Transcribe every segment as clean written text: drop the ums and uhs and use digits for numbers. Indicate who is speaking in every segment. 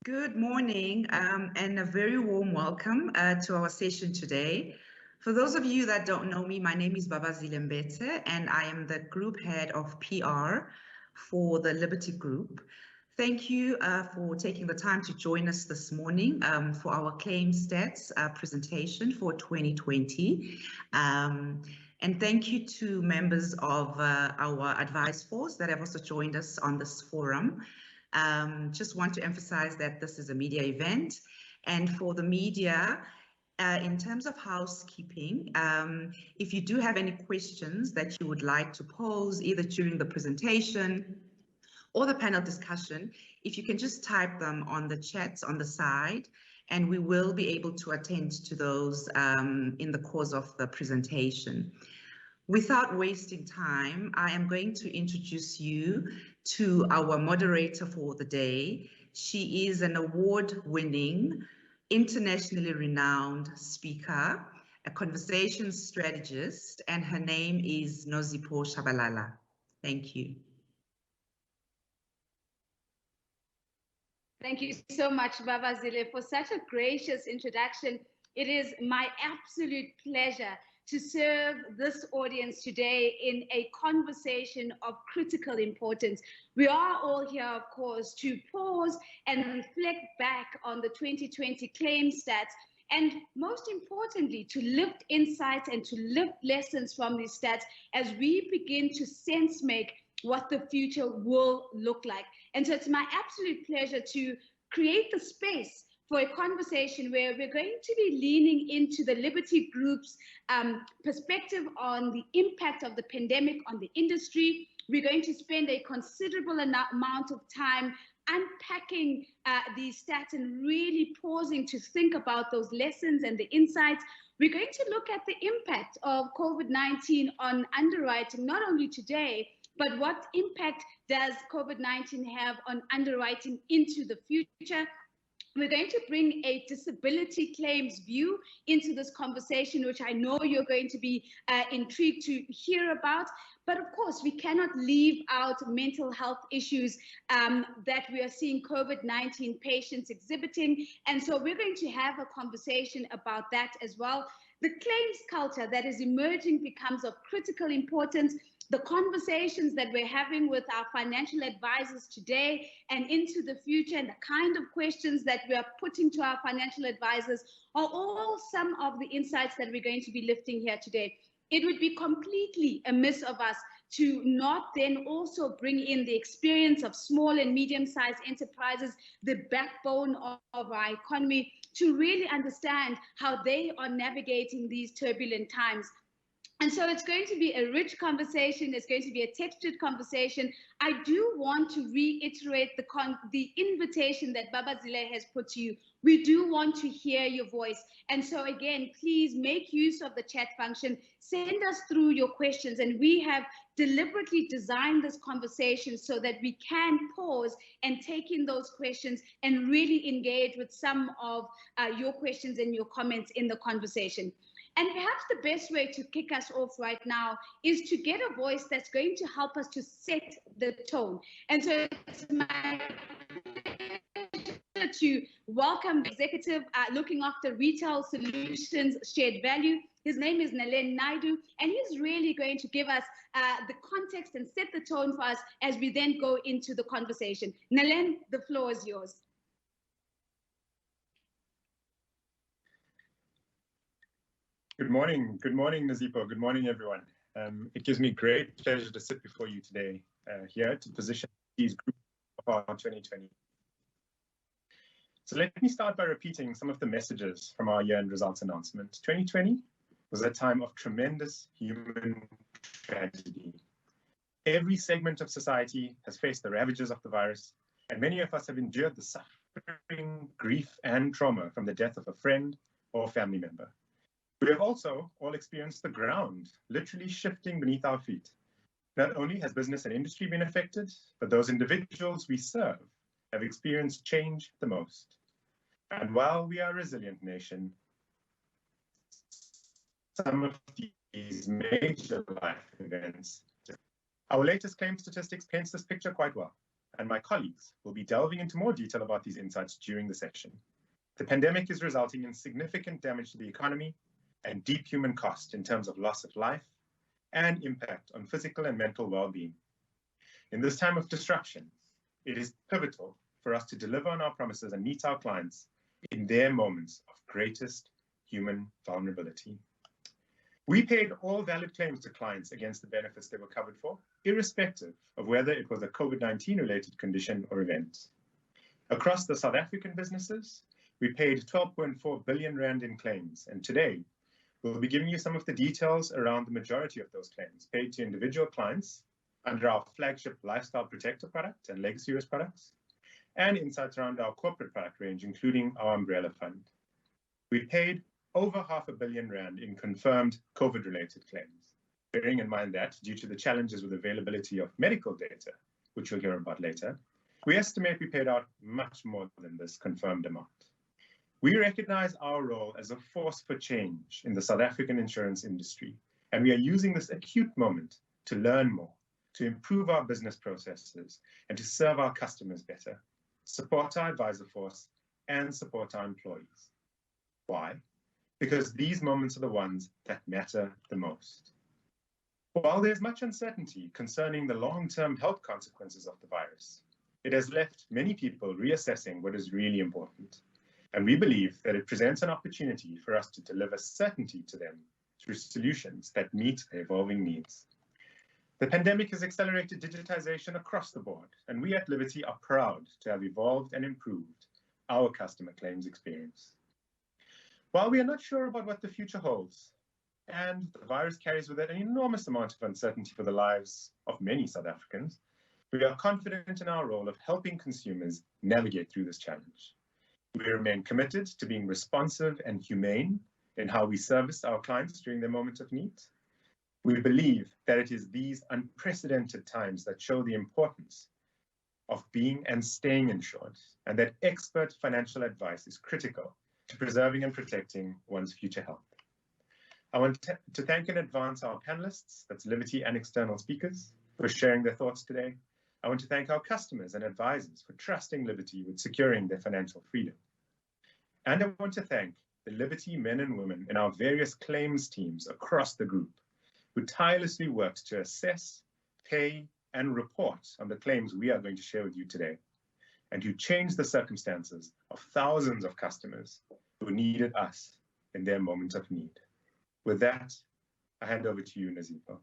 Speaker 1: Good morning and a very warm welcome to our session today. For those of you that don't know me, my name is Babazile Mbete and I am the Group Head of PR for the Liberty Group. Thank you for taking the time to join us this morning for our claim stats presentation for 2020. And thank you to members of our advice force that have also joined us on this forum. Just want to emphasize that this is a media event, and for the media, in terms of housekeeping, if you do have any questions that you would like to pose either during the presentation or the panel discussion, if you can just type them on the chats on the side, and we will be able to attend to those in the course of the presentation. Without wasting time, I am going to introduce you to our moderator for the day. She is an award-winning, internationally renowned speaker, a conversation strategist, and her name is Nozipho Shabalala. Thank you.
Speaker 2: Thank you so much, Babazile, for such a gracious introduction. It is my absolute pleasure to serve this audience today in a conversation of critical importance. We are all here, of course, to pause and reflect back on the 2020 claim stats, and most importantly, to lift insights and to lift lessons from these stats as we begin to sense make what the future will look like. And so it's my absolute pleasure to create the space for a conversation where we're going to be leaning into the Liberty Group's perspective on the impact of the pandemic on the industry. We're going to spend a considerable amount of time unpacking these stats and really pausing to think about those lessons and the insights. We're going to look at the impact of COVID-19 on underwriting, not only today, but what impact does COVID-19 have on underwriting into the future? We're going to bring a disability claims view into this conversation, which I know you're going to be intrigued to hear about. But of course, we cannot leave out mental health issues that we are seeing COVID-19 patients exhibiting. And so we're going to have a conversation about that as well. The claims culture that is emerging becomes of critical importance. The conversations that we're having with our financial advisors today and into the future, and the kind of questions that we are putting to our financial advisors are all some of the insights that we're going to be lifting here today. It would be completely amiss of us to not then also bring in the experience of small and medium-sized enterprises, the backbone of our economy, to really understand how they are navigating these turbulent times. And so it's going to be a rich conversation. It's going to be a textured conversation. I do want to reiterate the invitation that Babazile has put to you. We do want to hear your voice. And so again, please make use of the chat function. Send us through your questions. And we have deliberately designed this conversation so that we can pause and take in those questions and really engage with some of your questions and your comments in the conversation. And perhaps the best way to kick us off right now is to get a voice that's going to help us to set the tone. And so it's my pleasure to welcome the executive looking after retail solutions shared value. His name is Nalen Naidu, and he's really going to give us the context and set the tone for us as we then go into the conversation. Nalen, the floor is yours.
Speaker 3: Good morning, Nozipho. Good morning, everyone. It gives me great pleasure to sit before you today here to position these groups of our 2020. So let me start by repeating some of the messages from our year-end results announcement. 2020 was a time of tremendous human tragedy. Every segment of society has faced the ravages of the virus, and many of us have endured the suffering, grief, and trauma from the death of a friend or family member. We have also all experienced the ground literally shifting beneath our feet. Not only has business and industry been affected, but those individuals we serve have experienced change the most. And while we are a resilient nation, some of these major life events, our latest claim statistics paints this picture quite well. and my colleagues will be delving into more detail about these insights during the session. The pandemic is resulting in significant damage to the economy and deep human cost in terms of loss of life and impact on physical and mental well-being. In this time of disruption, it is pivotal for us to deliver on our promises and meet our clients in their moments of greatest human vulnerability. We paid all valid claims to clients against the benefits they were covered for, irrespective of whether it was a COVID-19 related condition or event. Across the South African businesses, we paid 12.4 billion rand in claims, and today we'll be giving you some of the details around the majority of those claims paid to individual clients under our flagship Lifestyle Protector product and legacy risk products, and insights around our corporate product range, including our umbrella fund. We paid over R500 million in confirmed COVID-related claims, bearing in mind that due to the challenges with availability of medical data, which you'll hear about later, we estimate we paid out much more than this confirmed amount. We recognize our role as a force for change in the South African insurance industry, and we are using this acute moment to learn more, to improve our business processes, and to serve our customers better, support our advisor force, and support our employees. Why? Because these moments are the ones that matter the most. While there's much uncertainty concerning the long-term health consequences of the virus, it has left many people reassessing what is really important. And we believe that it presents an opportunity for us to deliver certainty to them through solutions that meet their evolving needs. The pandemic has accelerated digitization across the board, and we at Liberty are proud to have evolved and improved our customer claims experience. While we are not sure about what the future holds, and the virus carries with it an enormous amount of uncertainty for the lives of many South Africans, we are confident in our role of helping consumers navigate through this challenge. We remain committed to being responsive and humane in how we service our clients during their moment of need. We believe that it is these unprecedented times that show the importance of being and staying insured, and that expert financial advice is critical to preserving and protecting one's future health. I want to thank in advance our panelists, that's Liberty and external speakers, for sharing their thoughts today. I want to thank our customers and advisors for trusting Liberty with securing their financial freedom. And I want to thank the Liberty men and women in our various claims teams across the group, who tirelessly worked to assess, pay, and report on the claims we are going to share with you today, and who changed the circumstances of thousands of customers who needed us in their moment of need. With that, I hand over to you, Nazipo.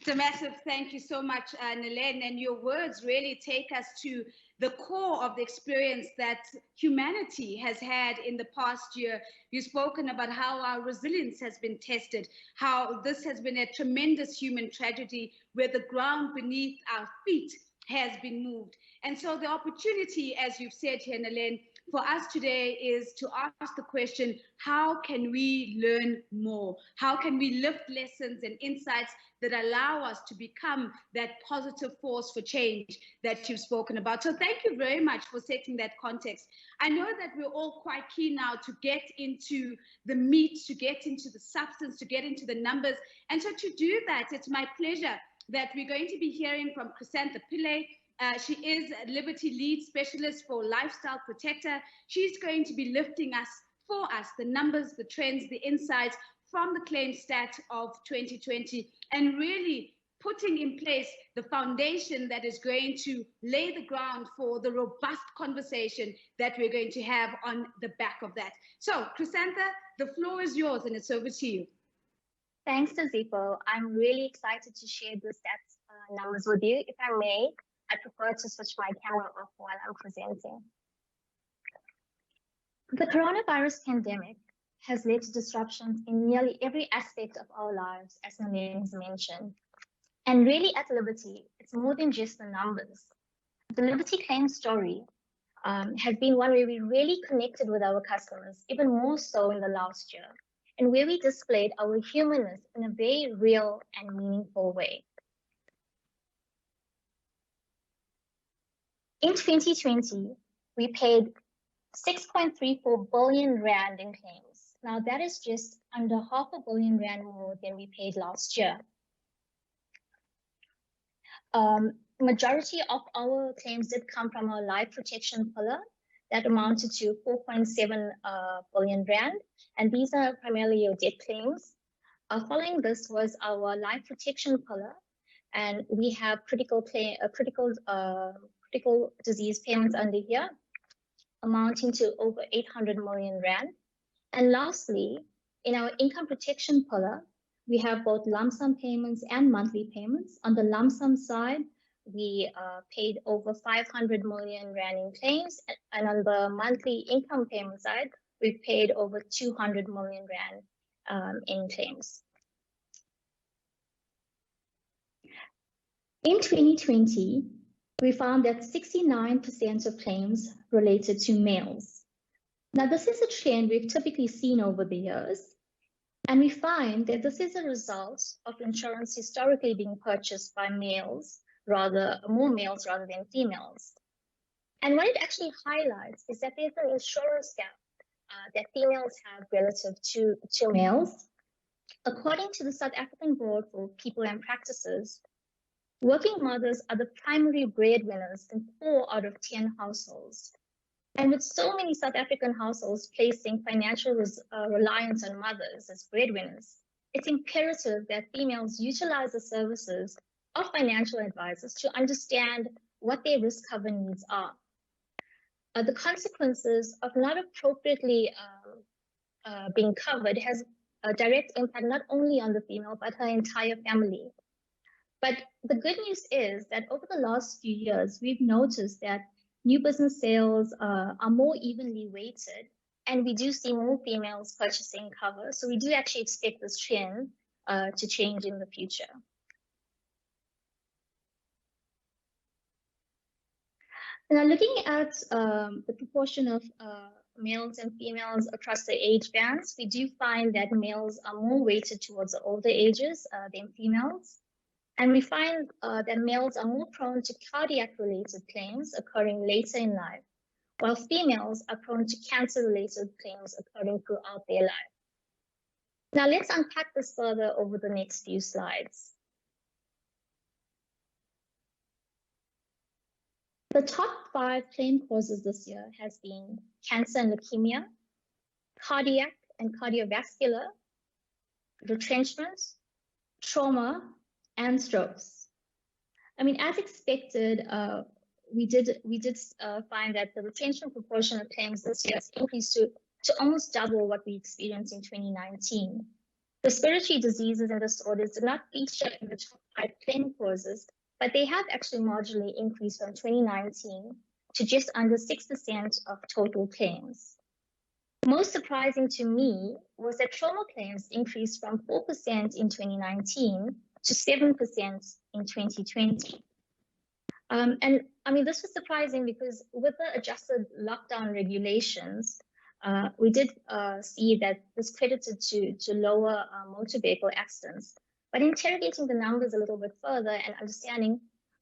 Speaker 2: So massive thank you so much, Nalene, and your words really take us to the core of the experience that humanity has had in the past year. You've spoken about how our resilience has been tested, how this has been a tremendous human tragedy where the ground beneath our feet has been moved. And so the opportunity, as you've said here, Nalene, for us today is to ask the question, how can we learn more? How can we lift lessons and insights that allow us to become that positive force for change that you've spoken about? So thank you very much for setting that context. I know that we're all quite keen now to get into the meat, to get into the substance, to get into the numbers. And so to do that, it's my pleasure that we're going to be hearing from Chrysantha Pillay. She is a Liberty Lead Specialist for Lifestyle Protector. She's going to be lifting for us the numbers, the trends, the insights from the claim stat of 2020, and really putting in place the foundation that is going to lay the ground for the robust conversation that we're going to have on the back of that. So, Chrysantha, the floor is yours and it's over to you.
Speaker 4: Thanks, Nazipo. I'm really excited to share the stats numbers with you. If I may, I prefer to switch my camera off while I'm presenting. The coronavirus pandemic has led to disruptions in nearly every aspect of our lives, as Nalene has mentioned. And really at Liberty, it's more than just the numbers. The Liberty claim story has been one where we really connected with our customers, even more so in the last year, and where we displayed our humanness in a very real and meaningful way. In 2020, we paid 6.34 billion rand in claims. Now that is just under R500 million more than we paid last year. Majority of our claims did come from our life protection pillar that amounted to 4.7 billion rand, and these are primarily your death claims. Following this was our life protection pillar, and we have critical disease payments under here, amounting to over 800 million rand. And lastly, in our income protection pillar, we have both lump sum payments and monthly payments. On the lump sum side, we paid over 500 million rand in claims, and on the monthly income payment side, we paid over 200 million rand in claims. In 2020, we found that 69% of claims related to males. Now, this is a trend we've typically seen over the years, and we find that this is a result of insurance historically being purchased by more males rather than females. And what it actually highlights is that there's an insurance gap that females have relative to males. According to the South African Board for People and Practices, working mothers are the primary breadwinners in 4 out of 10 households. And with so many South African households placing financial reliance on mothers as breadwinners, it's imperative that females utilize the services of financial advisors to understand what their risk cover needs are. The consequences of not appropriately being covered has a direct impact not only on the female, but her entire family. But the good news is that over the last few years, we've noticed that new business sales are more evenly weighted, and we do see more females purchasing cover. So we do actually expect this trend to change in the future. Now, looking at the proportion of males and females across the age bands, we do find that males are more weighted towards the older ages than females. And we find that males are more prone to cardiac-related claims occurring later in life, while females are prone to cancer-related claims occurring throughout their life. Now, let's unpack this further over the next few slides. The top 5 claim causes this year has been cancer and leukemia, cardiac and cardiovascular, retrenchment, trauma, and strokes. I mean, as expected, we did find that the retrenchment proportion of claims this year has increased to almost double what we experienced in 2019. Respiratory diseases and disorders did not feature in the top 5 claim causes, but they have actually marginally increased from 2019 to just under 6% of total claims. Most surprising to me was that trauma claims increased from 4% in 2019 to 7% in 2020. And I mean, this was surprising because with the adjusted lockdown regulations, we did see that this credited to lower motor vehicle accidents. But interrogating the numbers a little bit further and understanding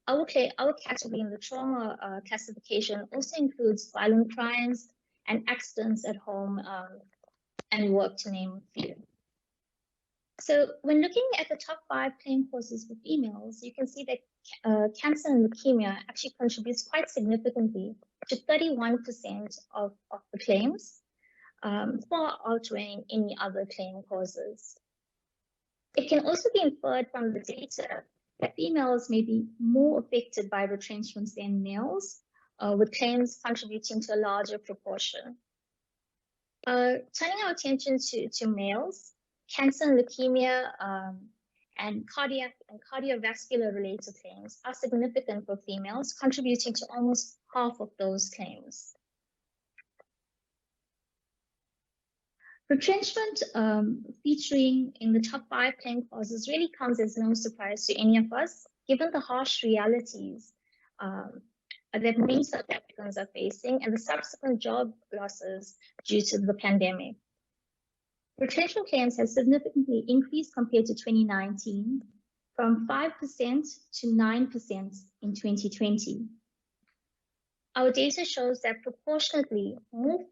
Speaker 4: our category in the trauma classification also includes violent crimes and accidents at home and work, to name a few. So when looking at the top 5 claim causes for females, you can see that cancer and leukemia actually contributes quite significantly to 31% of the claims, far outweighing any other claim causes. It can also be inferred from the data that females may be more affected by retrenchments than males, with claims contributing to a larger proportion. Turning our attention to males, cancer and leukemia and cardiac and cardiovascular related claims are significant for females, contributing to almost half of those claims. Retrenchment featuring in the top 5 claim causes really comes as no surprise to any of us, given the harsh realities that many South Africans are facing and the subsequent job losses due to the pandemic. Retrenchment claims have significantly increased compared to 2019, from 5% to 9% in 2020. Our data shows that proportionately more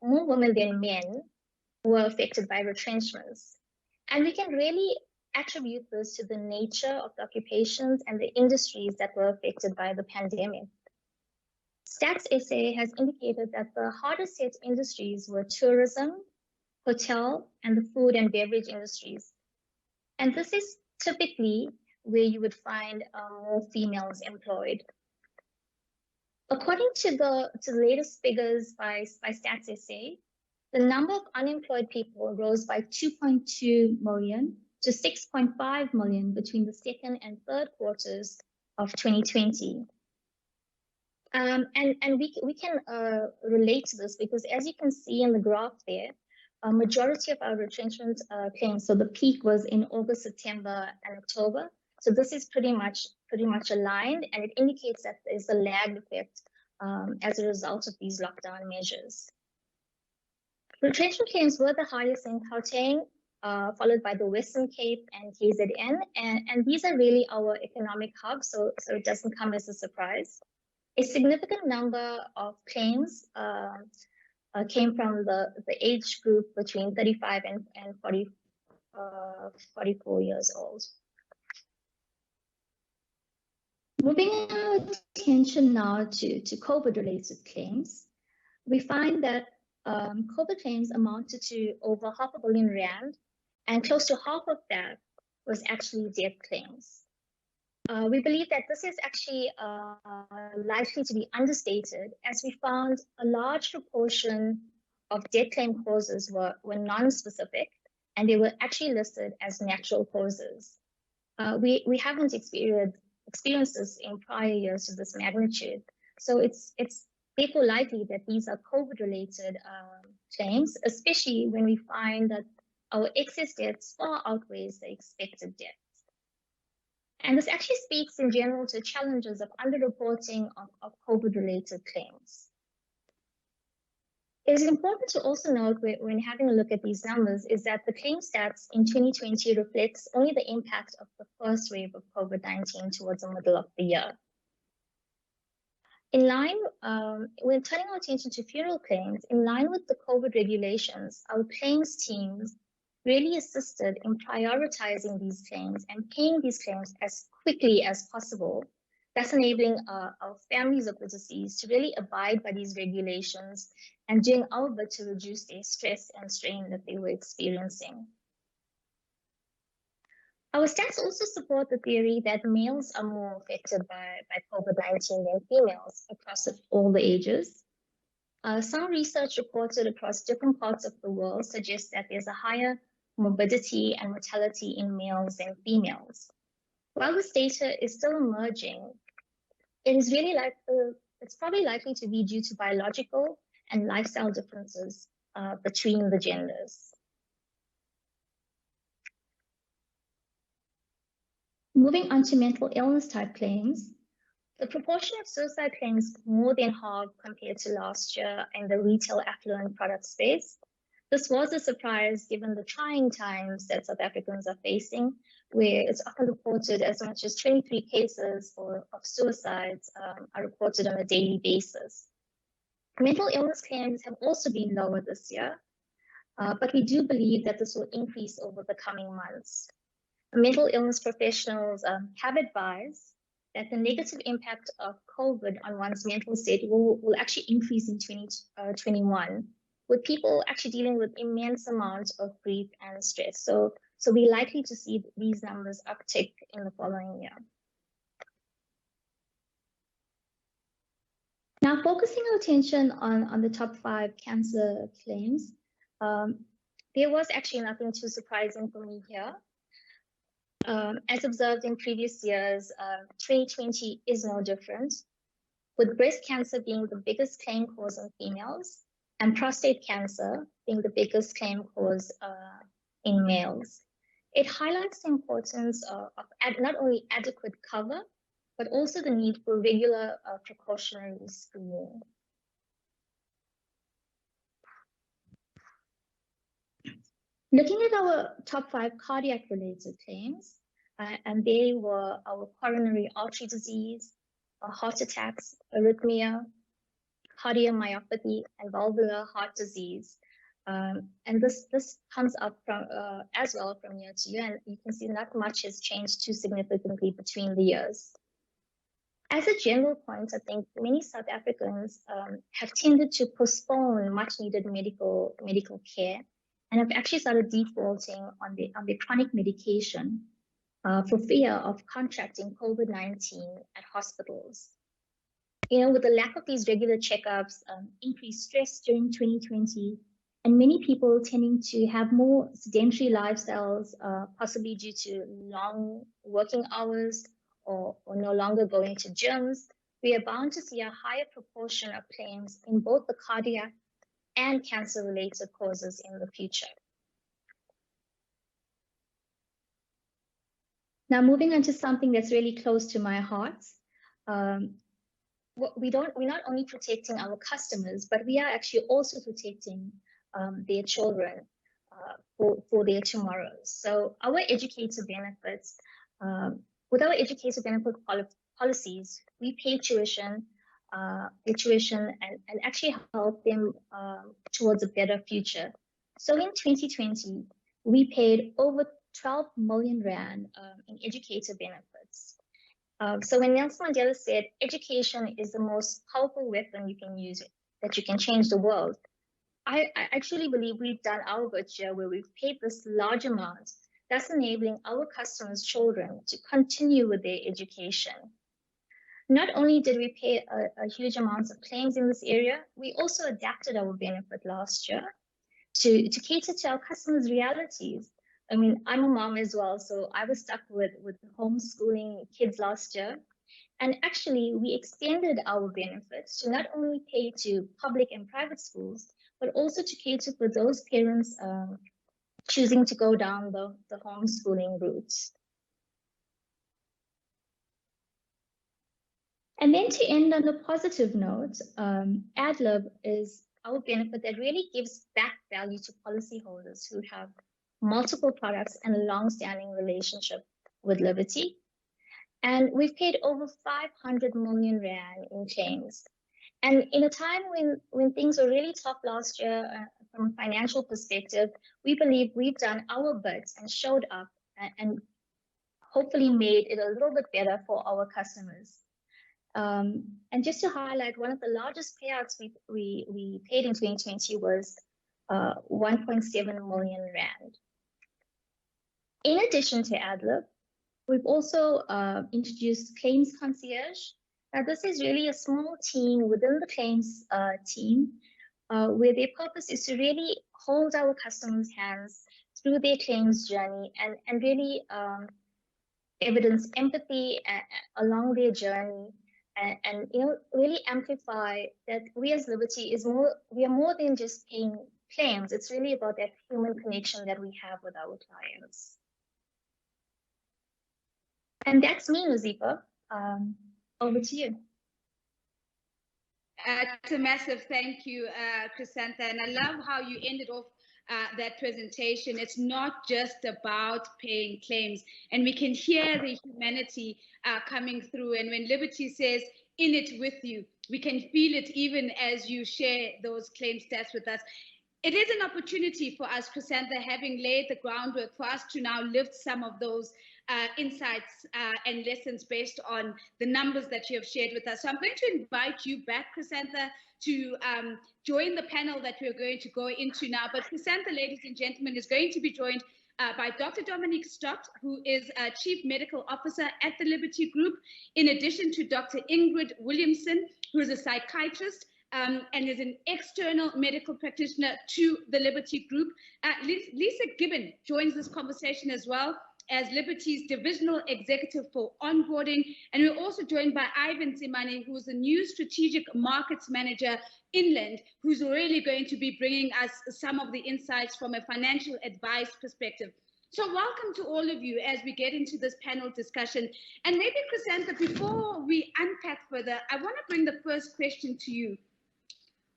Speaker 4: women than men were affected by retrenchments. And we can really attribute this to the nature of the occupations and the industries that were affected by the pandemic. Stats SA has indicated that the hardest hit industries were tourism, hotel, and the food and beverage industries. And this is typically where you would find more females employed. According to the latest figures by Stats SA, the number of unemployed people rose by 2.2 million to 6.5 million between the second and third quarters of 2020. And we can relate to this because, as you can see in the graph there, a majority of our retrenchment claims, so the peak was in August, September, and October. So this is pretty much aligned, and it indicates that there's a lag effect as a result of these lockdown measures. Retrenchment claims were the highest in Gauteng, followed by the Western Cape and KZN, and these are really our economic hubs, so it doesn't come as a surprise. A significant number of claims came from the age group between 35 and 44 years old. Moving our attention now to COVID-related claims, we find that COVID claims amounted to over R500 million, and close to half of that was actually death claims. We believe that this is actually likely to be understated, as we found a large proportion of death claim causes were non-specific, and they were actually listed as natural causes. We haven't experienced this in prior years to this magnitude, so it's therefore likely that these are COVID-related claims, especially when we find that our excess deaths far outweighs the expected deaths. And this actually speaks in general to challenges of underreporting of COVID-related claims. It is important to also note when having a look at these numbers is that the claim stats in 2020 reflects only the impact of the first wave of COVID-19 towards the middle of the year. In line, when turning our attention to funeral claims, in line with the COVID regulations, our claims teams really assisted in prioritizing these claims and paying these claims as quickly as possible, thus enabling our families of the deceased to really abide by these regulations and doing our bit to reduce their stress and strain that they were experiencing. Our stats also support the theory that males are more affected by COVID-19 than females across all the ages. Some research reported across different parts of the world suggests that there's a higher morbidity and mortality in males than females. While this data is still emerging, it is really it's probably likely to be due to biological and lifestyle differences between the genders. Moving on to mental illness type claims, the proportion of suicide claims more than halved compared to last year in the retail affluent product space. This was a surprise given the trying times that South Africans are facing, where it's often reported as much as 23 cases of suicides are reported on a daily basis. Mental illness claims have also been lower this year, but we do believe that this will increase over the coming months. Mental illness professionals have advised that the negative impact of COVID on one's mental state will actually increase in 2021, with people actually dealing with immense amounts of grief and stress. So we're likely to see these numbers uptick in the following year. Now, focusing our attention on the top 5 cancer claims, there was actually nothing too surprising for me here. As observed in previous years, 2020 is no different, with breast cancer being the biggest claim cause in females and prostate cancer being the biggest claim cause in males. It highlights the importance of not only adequate cover, but also the need for regular precautionary screening. Looking at our top 5 cardiac-related claims, and they were our coronary artery disease, heart attacks, arrhythmia, cardiomyopathy, and valvular heart disease. And this comes up from as well from year to year, and you can see not much has changed too significantly between the years. As a general point, I think many South Africans have tended to postpone much needed medical care, and have actually started defaulting on the chronic medication for fear of contracting COVID-19 at hospitals. You know, with the lack of these regular checkups, increased stress during 2020, and many people tending to have more sedentary lifestyles, possibly due to long working hours or no longer going to gyms, we are bound to see a higher proportion of claims in both the cardiac and cancer-related causes in the future. Now, moving on to something that's really close to my heart. We're not only protecting our customers, but we are actually also protecting their children for their tomorrows. So our educator benefits, with our educator benefit policies, we pay tuition, and actually help them towards a better future. So in 2020, we paid over 12 million Rand in educator benefits. So when Nelson Mandela said, education is the most powerful weapon you can use, that you can change the world, I actually believe we've done our bit here, where we've paid this large amount, thus enabling our customers' children to continue with their education. Not only did we pay a huge amount of claims in this area, we also adapted our benefit last year to cater to our customers' realities. I mean, I'm a mom as well, so I was stuck with homeschooling kids last year. And actually, we extended our benefits to not only pay to public and private schools, but also to cater for those parents choosing to go down the homeschooling route. And then to end on a positive note, AdLib is our benefit that really gives back value to policyholders who have multiple products and a long-standing relationship with Liberty. And we've paid over 500 million Rand in claims. And in a time when things were really tough last year from a financial perspective, we believe we've done our bit and showed up and hopefully made it a little bit better for our customers. And just to highlight, one of the largest payouts we paid in 2020 was 1.7 million Rand. In addition to AdLib, we've also introduced Claims Concierge. Now, this is really a small team within the claims team, where their purpose is to really hold our customers' hands through their claims journey and really evidence empathy along their journey, and you know, really amplify that we as Liberty we are more than just paying claims. It's really about that human connection that we have with our clients. And that's me, Nazifa. Over to you.
Speaker 2: It's a massive thank you, Chrysantha, and I love how you ended off that presentation. It's not just about paying claims, and we can hear the humanity coming through. And when Liberty says, in it with you, we can feel it even as you share those claim stats with us. It is an opportunity for us, Chrysantha, having laid the groundwork for us to now lift some of those insights and lessons based on the numbers that you have shared with us. So I'm going to invite you back, Chrysantha, to join the panel that we're going to go into now. But Chrysantha, ladies and gentlemen, is going to be joined by Dr. Dominique Stott, who is Chief Medical Officer at the Liberty Group, in addition to Dr. Ingrid Williamson, who is a psychiatrist and is an external medical practitioner to the Liberty Group. Lisa Gibbon joins this conversation as well as Liberty's Divisional Executive for Onboarding. And we're also joined by Ivan Zimani, who is the new Strategic Markets Manager Inland, who's really going to be bringing us some of the insights from a financial advice perspective. So welcome to all of you as we get into this panel discussion. And maybe, Chrysantha, before we unpack further, I want to bring the first question to you.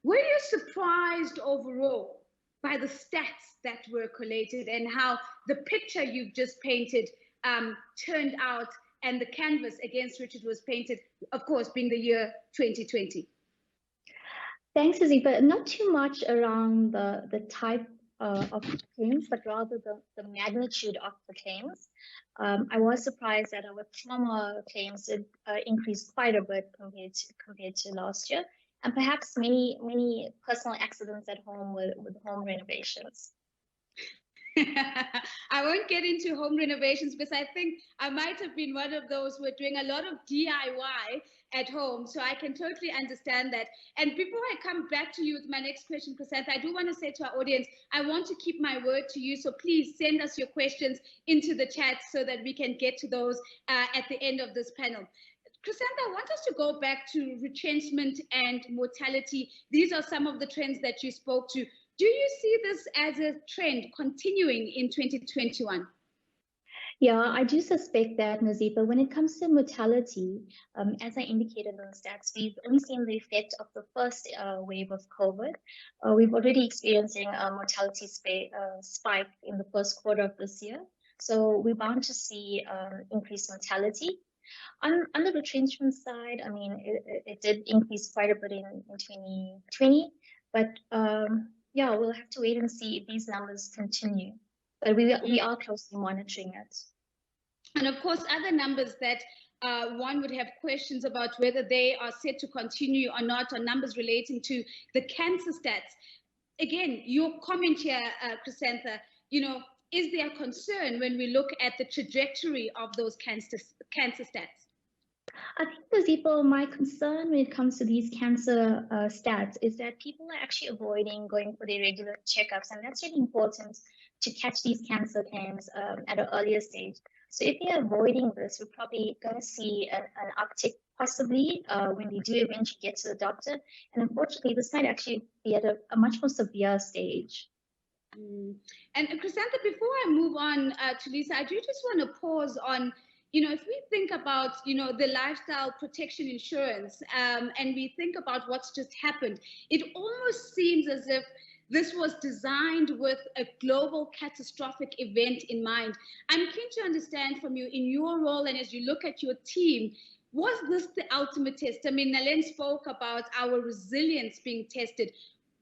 Speaker 2: Were you surprised overall by the stats that were collated and how the picture you've just painted turned out, and the canvas against which it was painted, of course, being the year 2020?
Speaker 4: Thanks, Nazifa. Not too much around the type of claims, but rather the magnitude of the claims. I was surprised that our trauma claims did increase quite a bit compared to last year, and perhaps many personal accidents at home with home renovations.
Speaker 2: I won't get into home renovations because I think I might have been one of those who are doing a lot of DIY at home. So I can totally understand that. And before I come back to you with my next question, Chrysanthi, I do want to say to our audience, I want to keep my word to you. So please send us your questions into the chat so that we can get to those at the end of this panel. Chrysanthi, I want us to go back to retrenchment and mortality. These are some of the trends that you spoke to. Do you see this as a trend continuing in 2021?
Speaker 4: Yeah, I do suspect that, Nazifa. When it comes to mortality, as I indicated in the stats, we've only seen the effect of the first wave of COVID. We've already experiencing a mortality spike in the first quarter of this year. So we're bound to see increased mortality. On the retrenchment side, I mean, it did increase quite a bit in 2020, but yeah, we'll have to wait and see if these numbers continue. But we are closely monitoring it.
Speaker 2: And of course, other numbers that one would have questions about whether they are set to continue or not, are numbers relating to the cancer stats. Again, your comment here, Chrysanthi, is there concern when we look at the trajectory of those cancer stats?
Speaker 4: I think, Nazifa, my concern when it comes to these cancer stats is that people are actually avoiding going for their regular checkups, and that's really important to catch these cancer claims at an earlier stage. So if they're avoiding this, we're probably going to see an uptick possibly when we do eventually get to the doctor. And unfortunately, this might actually be at a much more severe stage.
Speaker 2: And Chrysanthi, before I move on to Lisa, I do just want to pause on, if we think about, the lifestyle protection insurance and we think about what's just happened, it almost seems as if this was designed with a global catastrophic event in mind. I'm keen to understand from you, in your role and as you look at your team, was this the ultimate test? I mean, Nalen spoke about our resilience being tested.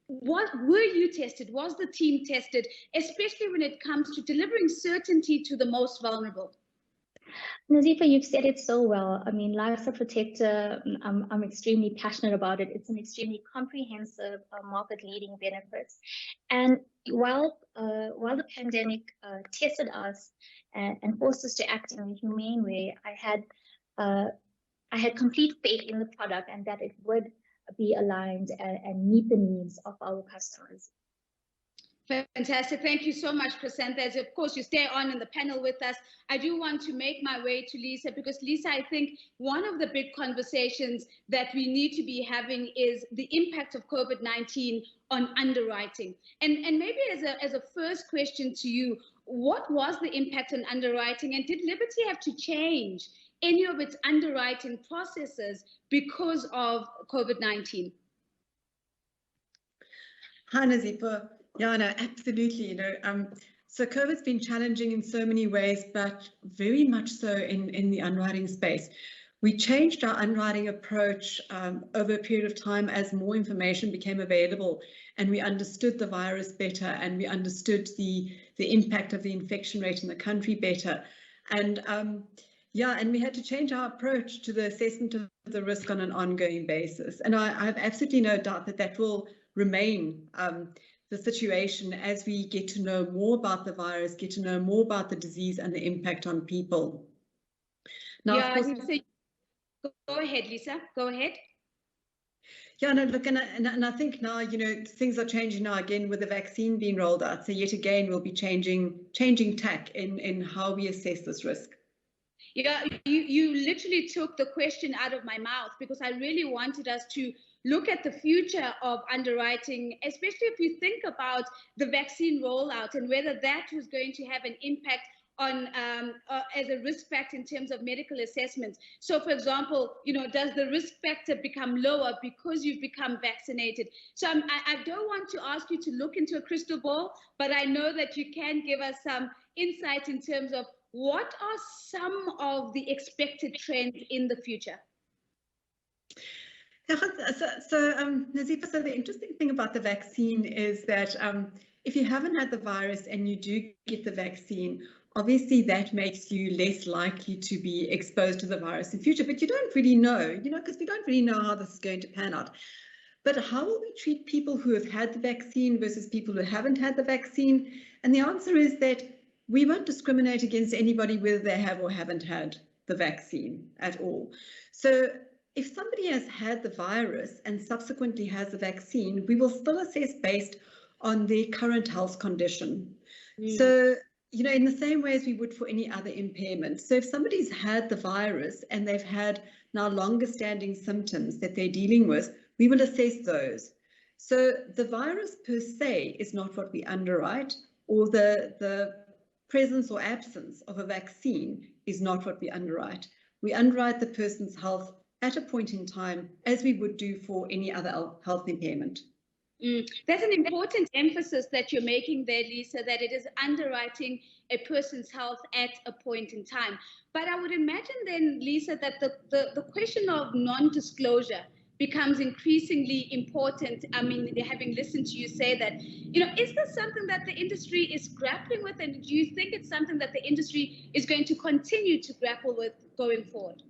Speaker 2: What were you tested? Was the team tested, especially when it comes to delivering certainty to the most vulnerable?
Speaker 4: Nazifa, you've said it so well. I mean, Lifestyle Protector, I'm extremely passionate about it. It's an extremely comprehensive, market-leading benefits. And while the pandemic tested us and forced us to act in a humane way, I had complete faith in the product and that it would be aligned and meet the needs of our customers.
Speaker 2: Fantastic. Thank you so much, Chrysanthi. As of course you stay on in the panel with us, I do want to make my way to Lisa, because Lisa, I think one of the big conversations that we need to be having is the impact of COVID-19 on underwriting. And maybe as a first question to you, what was the impact on underwriting, and did Liberty have to change any of its underwriting processes because of COVID-19?
Speaker 5: Hi, Nazifa. Yeah, no, absolutely. So COVID's been challenging in so many ways, but very much so in the underwriting space. We changed our underwriting approach over a period of time as more information became available, and we understood the virus better, and we understood the impact of the infection rate in the country better. And yeah, and we had to change our approach to the assessment of the risk on an ongoing basis. And I have absolutely no doubt that that will remain the situation as we get to know more about the virus, get to know more about the disease and the impact on people. Now,
Speaker 2: yeah,
Speaker 5: of course,
Speaker 2: go ahead, Lisa. Go ahead.
Speaker 5: Yeah, no, look, and I think now, things are changing now again with the vaccine being rolled out. So yet again, we'll be changing tack in how we assess this risk.
Speaker 2: Yeah, you literally took the question out of my mouth, because I really wanted us to look at the future of underwriting, especially if you think about the vaccine rollout and whether that was going to have an impact on as a risk factor in terms of medical assessments. So, for example, does the risk factor become lower because you've become vaccinated? So I don't want to ask you to look into a crystal ball, but I know that you can give us some insight in terms of what are some of the expected trends in the future?
Speaker 5: Nazifa, so the interesting thing about the vaccine is that if you haven't had the virus and you do get the vaccine, obviously that makes you less likely to be exposed to the virus in future, but you don't really know, because we don't really know how this is going to pan out. But how will we treat people who have had the vaccine versus people who haven't had the vaccine? And the answer is that we won't discriminate against anybody whether they have or haven't had the vaccine at all. So if somebody has had the virus and subsequently has the vaccine, we will still assess based on their current health condition. So, in the same way as we would for any other impairment. So if somebody's had the virus and they've had now longer standing symptoms that they're dealing with, we will assess those. So the virus per se is not what we underwrite, or the presence or absence of a vaccine is not what we underwrite. We underwrite the person's health at a point in time, as we would do for any other health impairment.
Speaker 2: That's an important emphasis that you're making there, Lisa, that it is underwriting a person's health at a point in time. But I would imagine then, Lisa, that the question of non-disclosure becomes increasingly important. I mean, having listened to you say that, is this something that the industry is grappling with? And do you think it's something that the industry is going to continue to grapple with going forward?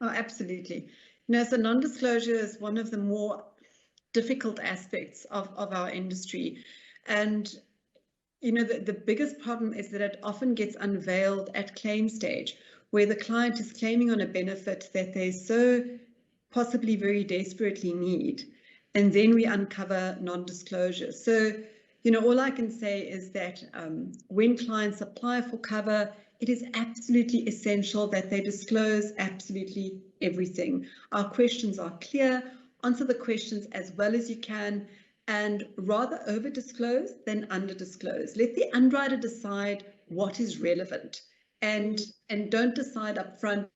Speaker 5: Oh, absolutely. So non-disclosure is one of the more difficult aspects of our industry. And, the biggest problem is that it often gets unveiled at claim stage, where the client is claiming on a benefit that they so possibly very desperately need. And then we uncover non-disclosure. So, all I can say is that when clients apply for cover, it is absolutely essential that they disclose absolutely everything. Our questions are clear. Answer the questions as well as you can, and rather over disclose than under disclose. Let the underwriter decide what is relevant, and don't decide up front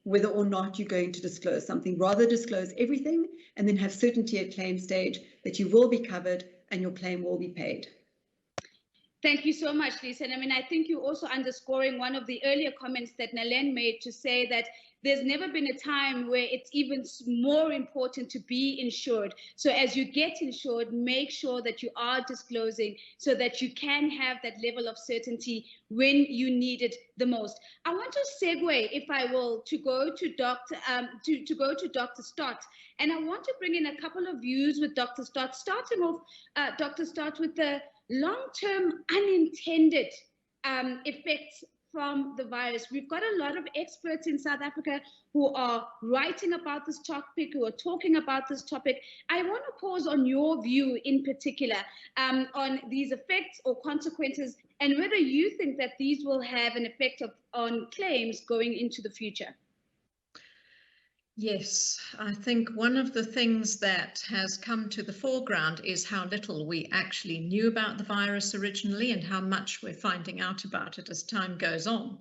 Speaker 5: whether or not you're going to disclose something. Rather disclose everything and then have certainty at claim stage that you will be covered and your claim will be paid.
Speaker 2: Thank you so much, Lisa. And I mean, I think you're also underscoring one of the earlier comments that Nalen made to say that there's never been a time where it's even more important to be insured. So as you get insured, make sure that you are disclosing so that you can have that level of certainty when you need it the most. I want to segue, if I will, to go to Dr. Stott, and I want to bring in a couple of views with Dr. Stott, starting off, Dr. Stott, with the long-term unintended effects from the virus. We've got a lot of experts in South Africa who are writing about this topic, who are talking about this topic. I want to pause on your view in particular on these effects or consequences, and whether you think that these will have an effect on claims going into the future.
Speaker 6: Yes, I think one of the things that has come to the foreground is how little we actually knew about the virus originally and how much we're finding out about it as time goes on.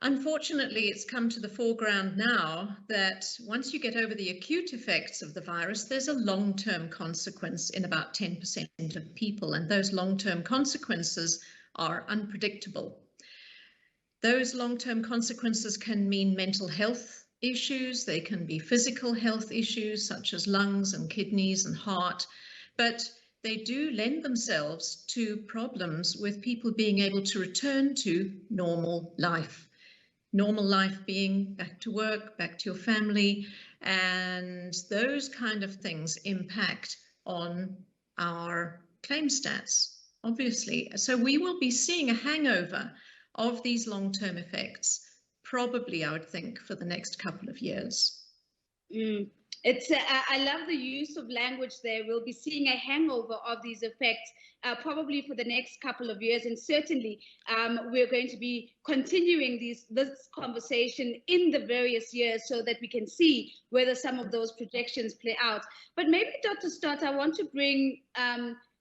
Speaker 6: Unfortunately, it's come to the foreground now that once you get over the acute effects of the virus, there's a long-term consequence in about 10% of people, and those long-term consequences are unpredictable. Those long-term consequences can mean mental health issues, they can be physical health issues such as lungs and kidneys and heart, but they do lend themselves to problems with people being able to return to normal life. Normal life being back to work, back to your family, and those kind of things impact on our claim stats, obviously. So we will be seeing a hangover of these long-term effects, probably, I would think, for the next couple of years.
Speaker 2: I love the use of language there. We'll be seeing a hangover of these effects probably for the next couple of years, and certainly we're going to be continuing this conversation in the various years so that we can see whether some of those projections play out. But maybe, Dr. Stott, I want to bring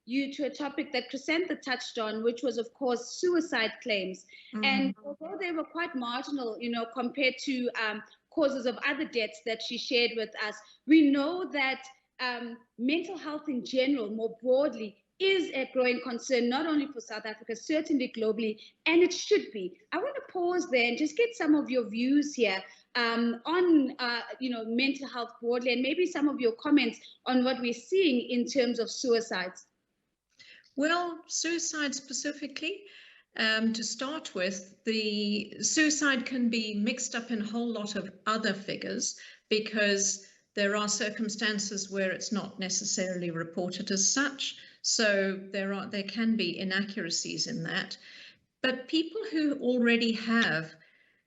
Speaker 2: you to a topic that Crescenta touched on, which was, of course, suicide claims. And although they were quite marginal, compared to causes of other deaths that she shared with us, we know that mental health in general, more broadly, is a growing concern, not only for South Africa, certainly globally, and it should be. I want to pause there and just get some of your views here on mental health broadly, and maybe some of your comments on what we're seeing in terms of suicides.
Speaker 6: Well, suicide specifically, to start with, the suicide can be mixed up in a whole lot of other figures because there are circumstances where it's not necessarily reported as such. So there can be inaccuracies in that. But people who already have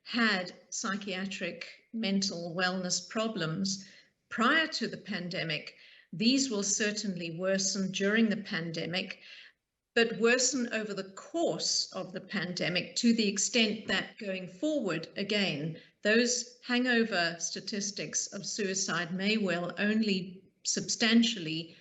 Speaker 6: had psychiatric mental wellness problems prior to the pandemic, these will certainly worsen during the pandemic, but worsen over the course of the pandemic to the extent that going forward, again, those hangover statistics of suicide may well only substantially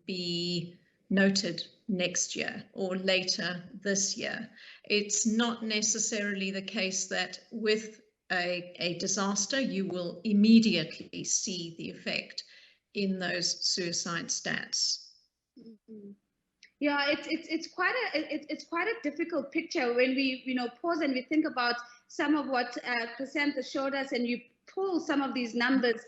Speaker 6: be noted next year or later this year. It's not necessarily the case that with a disaster you will immediately see the effect in those suicide stats.
Speaker 2: Mm-hmm. Yeah, it's quite a difficult picture when we pause and we think about some of what Crescenta showed us, and you pull some of these numbers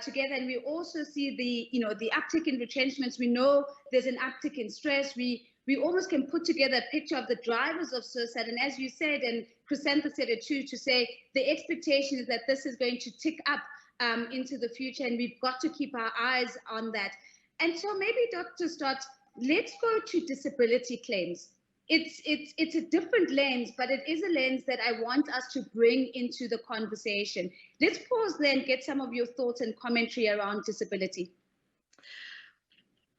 Speaker 2: together, and we also see the uptick in retrenchments. We know there's an uptick in stress. We almost can put together a picture of the drivers of suicide, and as you said, and Crescenta said it too, to say the expectation is that this is going to tick up into the future, and we've got to keep our eyes on that. And so maybe Dr. Stott, let's go to disability claims. It's a different lens, but it is a lens that I want us to bring into the conversation. Let's pause there and get some of your thoughts and commentary around disability.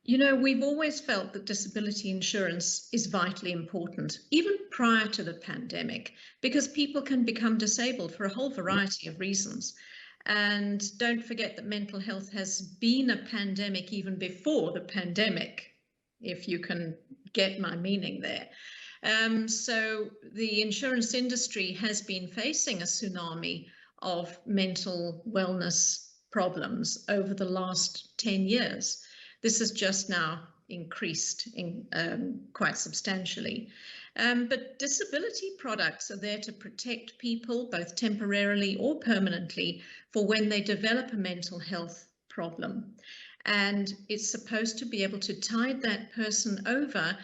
Speaker 6: You know, we've always felt that disability insurance is vitally important, even prior to the pandemic, because people can become disabled for a whole variety of reasons. And don't forget that mental health has been a pandemic even before the pandemic, if you can get my meaning there. So the insurance industry has been facing a tsunami of mental wellness problems over the last 10 years. This has just now increased quite substantially. But disability products are there to protect people, both temporarily or permanently, for when they develop a mental health problem. And it's supposed to be able to tide that person over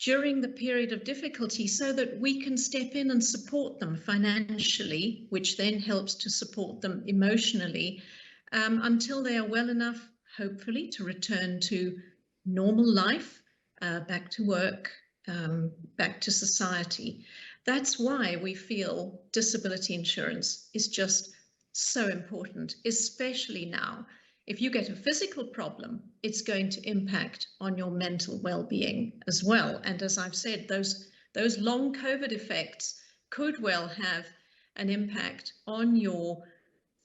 Speaker 6: during the period of difficulty so that we can step in and support them financially, which then helps to support them emotionally until they are well enough, hopefully, to return to normal life, back to work, back to society. That's why we feel disability insurance is just so important, especially now. If you get a physical problem, it's going to impact on your mental well-being as well. And as I've said, those long COVID effects could well have an impact on your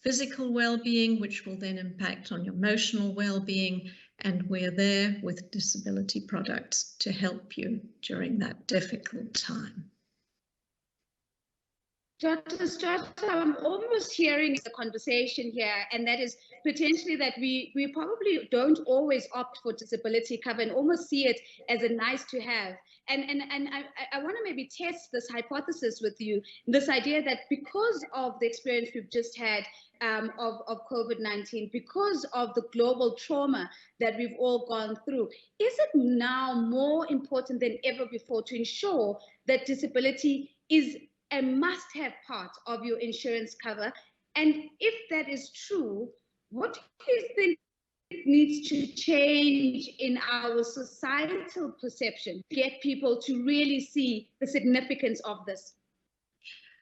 Speaker 6: physical well-being, which will then impact on your emotional well-being. And we're there with disability products to help you during that difficult time.
Speaker 2: Dr. Stott, I'm almost hearing the conversation here, and that is potentially that we probably don't always opt for disability cover and almost see it as a nice to have. And I want to maybe test this hypothesis with you, this idea that because of the experience we've just had of COVID-19, because of the global trauma that we've all gone through, is it now more important than ever before to ensure that disability is a must-have part of your insurance cover? And if that is true, what do you think needs to change in our societal perception to get people to really see the significance of this?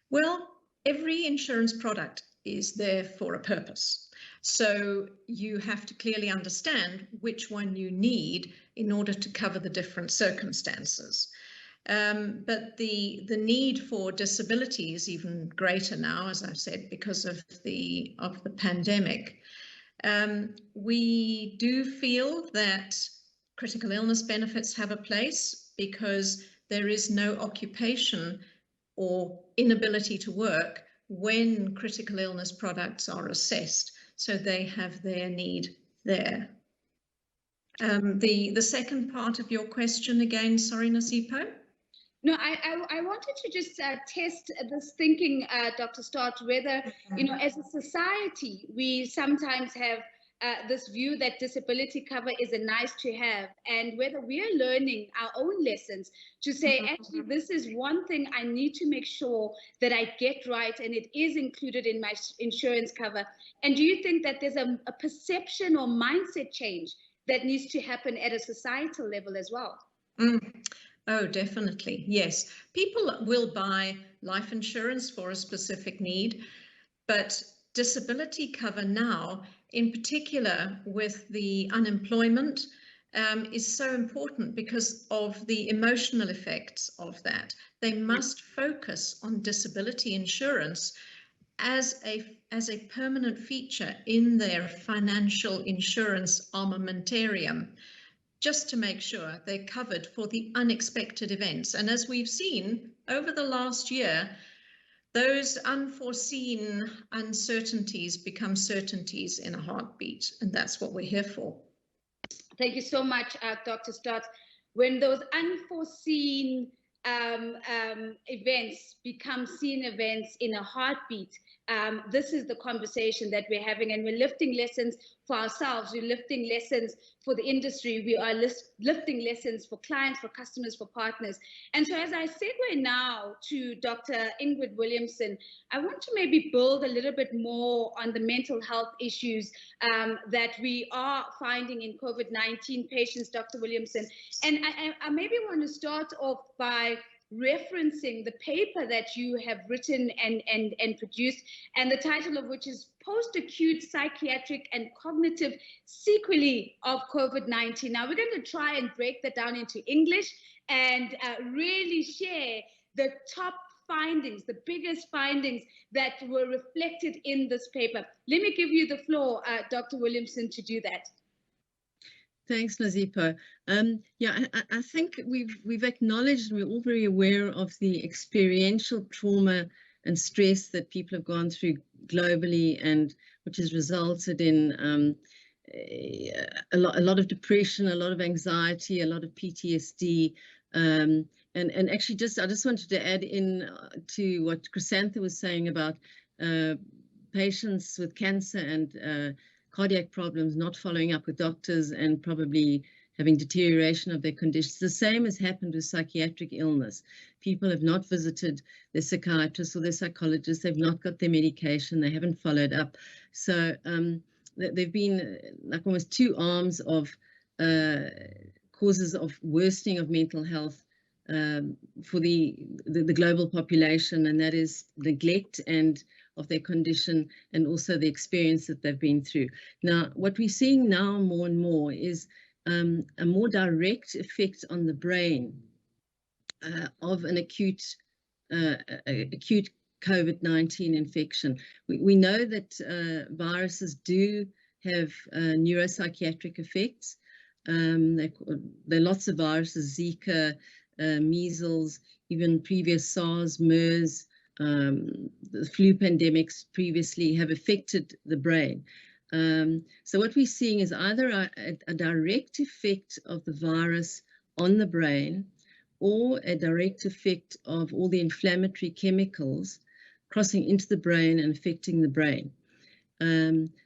Speaker 6: Well, every insurance product is there for a purpose. So you have to clearly understand which one you need in order to cover the different circumstances. But the need for disability is even greater now, as I've said, because of the pandemic. We do feel that critical illness benefits have a place because there is no occupation or inability to work when critical illness products are assessed. So they have their need there. The second part of your question again, sorry, Nasipo?
Speaker 2: No, I wanted to just test this thinking, Dr. Stott, whether, as a society, we sometimes have this view that disability cover is a nice to have, and whether we are learning our own lessons to say, actually, this is one thing I need to make sure that I get right and it is included in my insurance cover. And do you think that there's a perception or mindset change that needs to happen at a societal level as well?
Speaker 6: Oh, definitely. Yes. People will buy life insurance for a specific need, but disability cover now, in particular with the unemployment, is so important because of the emotional effects of that. They must focus on disability insurance as a permanent feature in their financial insurance armamentarium, just to make sure they're covered for the unexpected events. And as we've seen over the last year, those unforeseen uncertainties become certainties in a heartbeat, and that's what we're here for.
Speaker 2: Thank you so much, Dr. Stott. When those unforeseen events become seen events in a heartbeat, this is the conversation that we're having, and we're lifting lessons for ourselves, we're lifting lessons for the industry, we are lifting lessons for clients, for customers, for partners. And so as I segue now to Dr. Ingrid Williamson, I want to maybe build a little bit more on the mental health issues that we are finding in COVID-19 patients, Dr. Williamson. And I maybe want to start off by referencing the paper that you have written and produced, and the title of which is Post-Acute Psychiatric and Cognitive Sequelae of COVID-19. Now, we're going to try and break that down into English and really share the top findings, the biggest findings that were reflected in this paper. Let me give you the floor, Dr. Williamson, to do that.
Speaker 5: Thanks, Nazipo. Yeah, I think we've acknowledged, and we're all very aware of the experiential trauma and stress that people have gone through globally, and which has resulted in a lot of depression, a lot of anxiety, a lot of PTSD, and actually I just wanted to add in to what Chrysantha was saying about patients with cancer and cardiac problems not following up with doctors and probably having deterioration of their conditions. The same has happened with psychiatric illness. People have not visited their psychiatrist or their psychologist. They've not got their medication. They haven't followed up. So there've been like almost two arms of causes of worsening of mental health for the global population, and that is neglect and of their condition, and also the experience that they've been through. Now, what we're seeing now more and more is a more direct effect on the brain of an acute COVID-19 infection. We know that viruses do have neuropsychiatric effects. There are lots of viruses, Zika, measles, even previous SARS, MERS, the flu pandemics previously have affected the brain. So what we're seeing is either a direct effect of the virus on the brain, or a direct effect of all the inflammatory chemicals crossing into the brain and affecting the brain.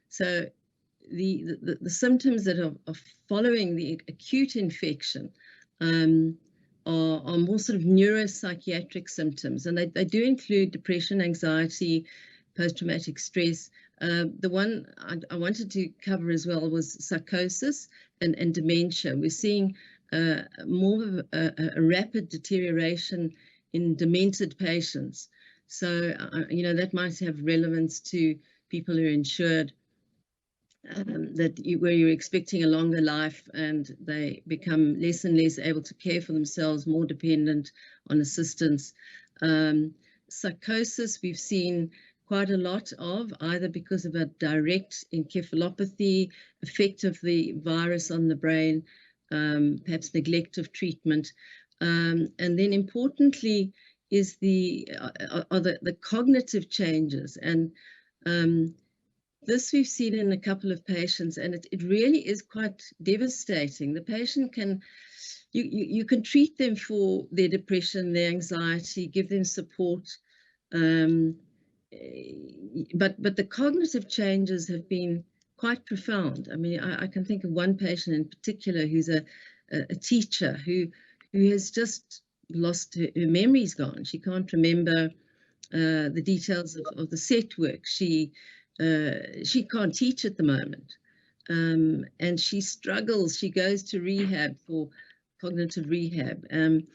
Speaker 5: So the symptoms that are following the acute infection are more sort of neuropsychiatric symptoms, and they do include depression, anxiety, post-traumatic stress. The one I wanted to cover as well was psychosis and dementia. We're seeing more of a rapid deterioration in demented patients. So, that might have relevance to people who are insured, where you're expecting a longer life and they become less and less able to care for themselves, more dependent on assistance. Psychosis, we've seen quite a lot of, either because of a direct encephalopathy, effect of the virus on the brain, perhaps neglect of treatment. And then importantly is the cognitive changes. And
Speaker 7: this we've seen in a couple of patients, and it really is quite devastating. The patient can, you can treat them for their depression, their anxiety, give them support, but the cognitive changes have been quite profound. I mean, I can think of one patient in particular who's a teacher who has just lost her memory's gone. She can't remember the details of the set work. She can't teach at the moment, and she struggles. She goes to rehab for cognitive rehab, and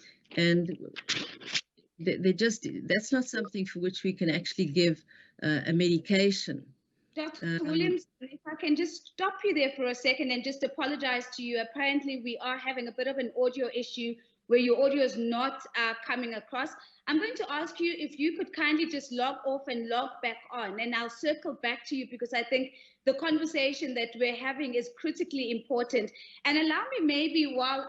Speaker 7: that's not something for which we can actually give a medication.
Speaker 2: Dr. Williams, if I can just stop you there for a second and just apologize to you. Apparently, we are having a bit of an audio issue where your audio is not coming across. I'm going to ask you if you could kindly just log off and log back on, and I'll circle back to you because I think the conversation that we're having is critically important. And allow me maybe while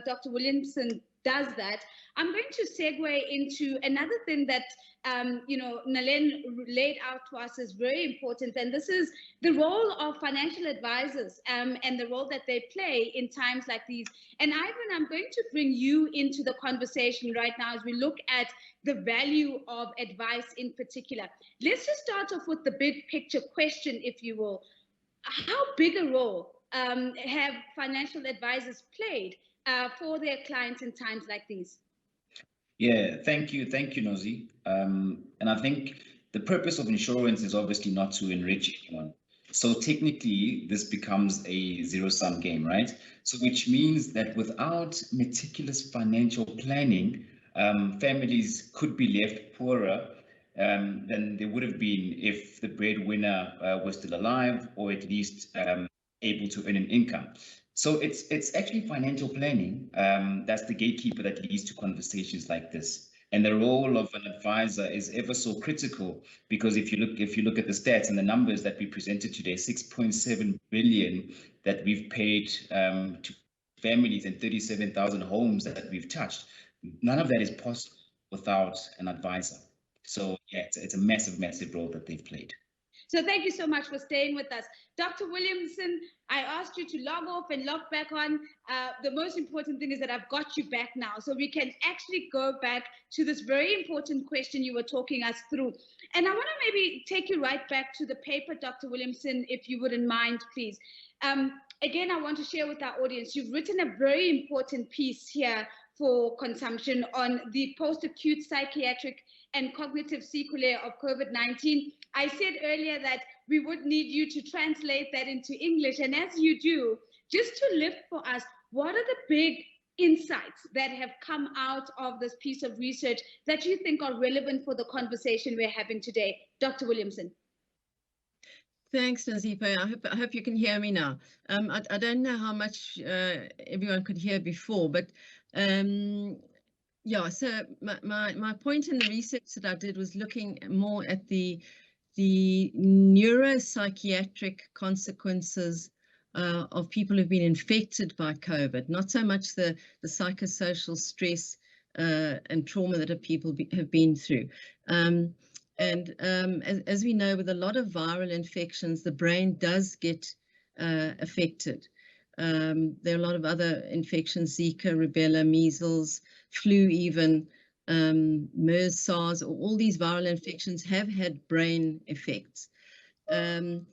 Speaker 2: Dr. Williamson does that, I'm going to segue into another thing that Nalen laid out to us is very important, and this is the role of financial advisors and the role that they play in times like these. And Ivan, I'm going to bring you into the conversation right now as we look at the value of advice in particular. Let's just start off with the big picture question, if you will. How big a role have financial advisors played for their clients in times like these?
Speaker 8: Yeah, thank you, Nozi. And I think the purpose of insurance is obviously not to enrich anyone. So technically, this becomes a zero-sum game, right? So which means that without meticulous financial planning, families could be left poorer than they would have been if the breadwinner was still alive, or at least able to earn an income. So it's actually financial planning that's the gatekeeper that leads to conversations like this. And the role of an advisor is ever so critical, because if you look at the stats and the numbers that we presented today, 6.7 billion that we've paid to families and 37,000 homes that we've touched, none of that is possible without an advisor. So yeah, it's a massive role that they've played.
Speaker 2: So thank you so much for staying with us. Dr. Williamson, I asked you to log off and log back on. The most important thing is that I've got you back now, so we can actually go back to this very important question you were talking us through. And I want to maybe take you right back to the paper, Dr. Williamson, if you wouldn't mind, please. Again, I want to share with our audience, you've written a very important piece here for consumption on the post-acute psychiatric and cognitive sequelae of COVID-19. I said earlier that we would need you to translate that into English. And as you do, just to lift for us, what are the big insights that have come out of this piece of research that you think are relevant for the conversation we're having today? Dr. Williamson.
Speaker 7: Thanks, Nazipa. I hope you can hear me now. I don't know how much everyone could hear before, but yeah, so my point in the research that I did was looking more at the neuropsychiatric consequences of people who've been infected by COVID, not so much the psychosocial stress and trauma that people have been through. As we know, with a lot of viral infections, the brain does get affected. There are a lot of other infections, Zika, rubella, measles, flu even, MERS, SARS, all these viral infections have had brain effects. And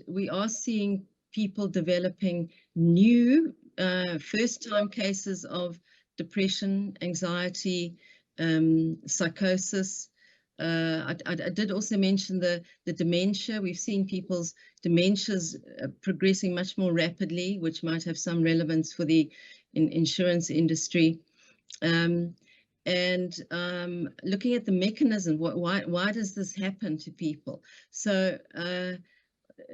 Speaker 7: we are seeing people developing new first-time cases of depression, anxiety, psychosis. I did also mention the dementia. We've seen people's dementias progressing much more rapidly, which might have some relevance for the insurance industry. Looking at the mechanism, why does this happen to people? So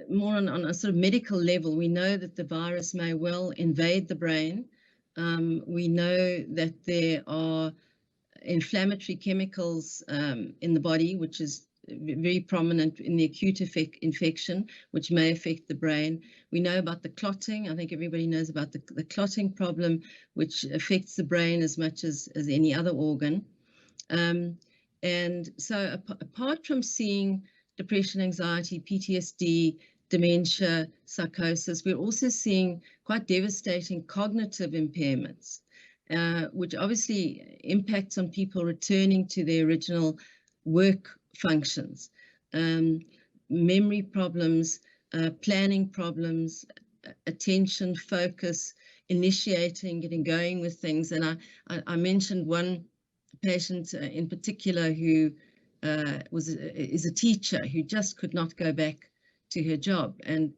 Speaker 7: more on a sort of medical level, we know that the virus may well invade the brain. We know that there are inflammatory chemicals in the body, which is very prominent in the acute infection, which may affect the brain. We know about the clotting. I think everybody knows about the clotting problem, which affects the brain as much as any other organ. And so apart from seeing depression, anxiety, PTSD, dementia, psychosis. We're also seeing quite devastating cognitive impairments, which obviously impacts on people returning to their original work functions, memory problems, planning problems, attention, focus, initiating, getting going with things. And I mentioned one patient in particular who is a teacher who just could not go back to her job. And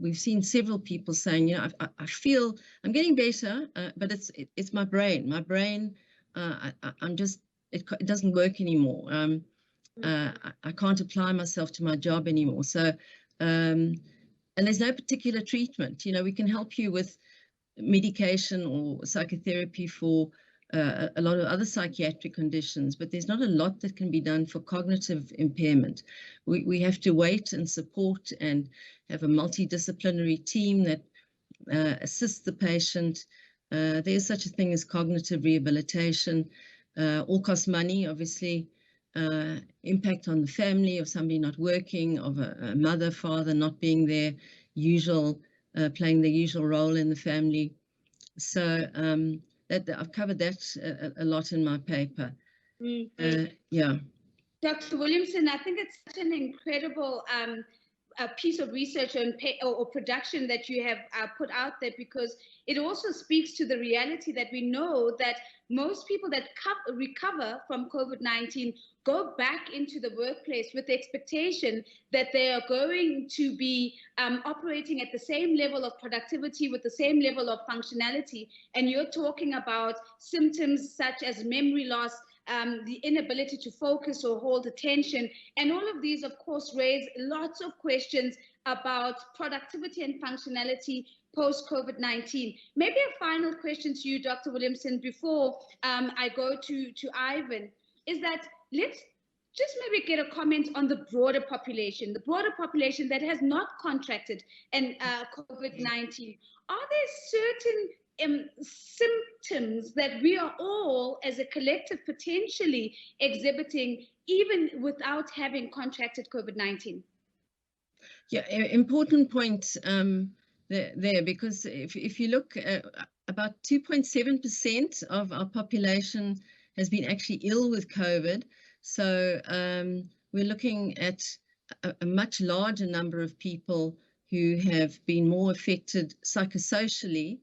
Speaker 7: we've seen several people saying, you know, I feel I'm getting better, but it's my brain. My brain, I'm just, it doesn't work anymore. I can't apply myself to my job anymore. So, and there's no particular treatment. You know, we can help you with medication or psychotherapy for a lot of other psychiatric conditions, but there's not a lot that can be done for cognitive impairment. We have to wait and support and have a multidisciplinary team that assists the patient. There's such a thing as cognitive rehabilitation. All costs money, obviously. Impact on the family of somebody not working, of a mother, father not being there, playing the usual role in the family. So I've covered that a lot in my paper. Yeah.
Speaker 2: Dr. Williamson, I think it's such an incredible piece of research or production that you have put out there, because it also speaks to the reality that we know that most people that recover from COVID-19 go back into the workplace with the expectation that they are going to be operating at the same level of productivity with the same level of functionality. And you're talking about symptoms such as memory loss, the inability to focus or hold attention. And all of these, of course, raise lots of questions about productivity and functionality post-COVID-19. Maybe a final question to you, Dr. Williamson, before I go to Ivan, is that let's just maybe get a comment on the broader population that has not contracted COVID-19. Are there certain symptoms that we are all as a collective potentially exhibiting even without having contracted COVID-19?
Speaker 7: Yeah, important point there, because if you look at about 2.7% of our population has been actually ill with COVID. So we're looking at a much larger number of people who have been more affected psychosocially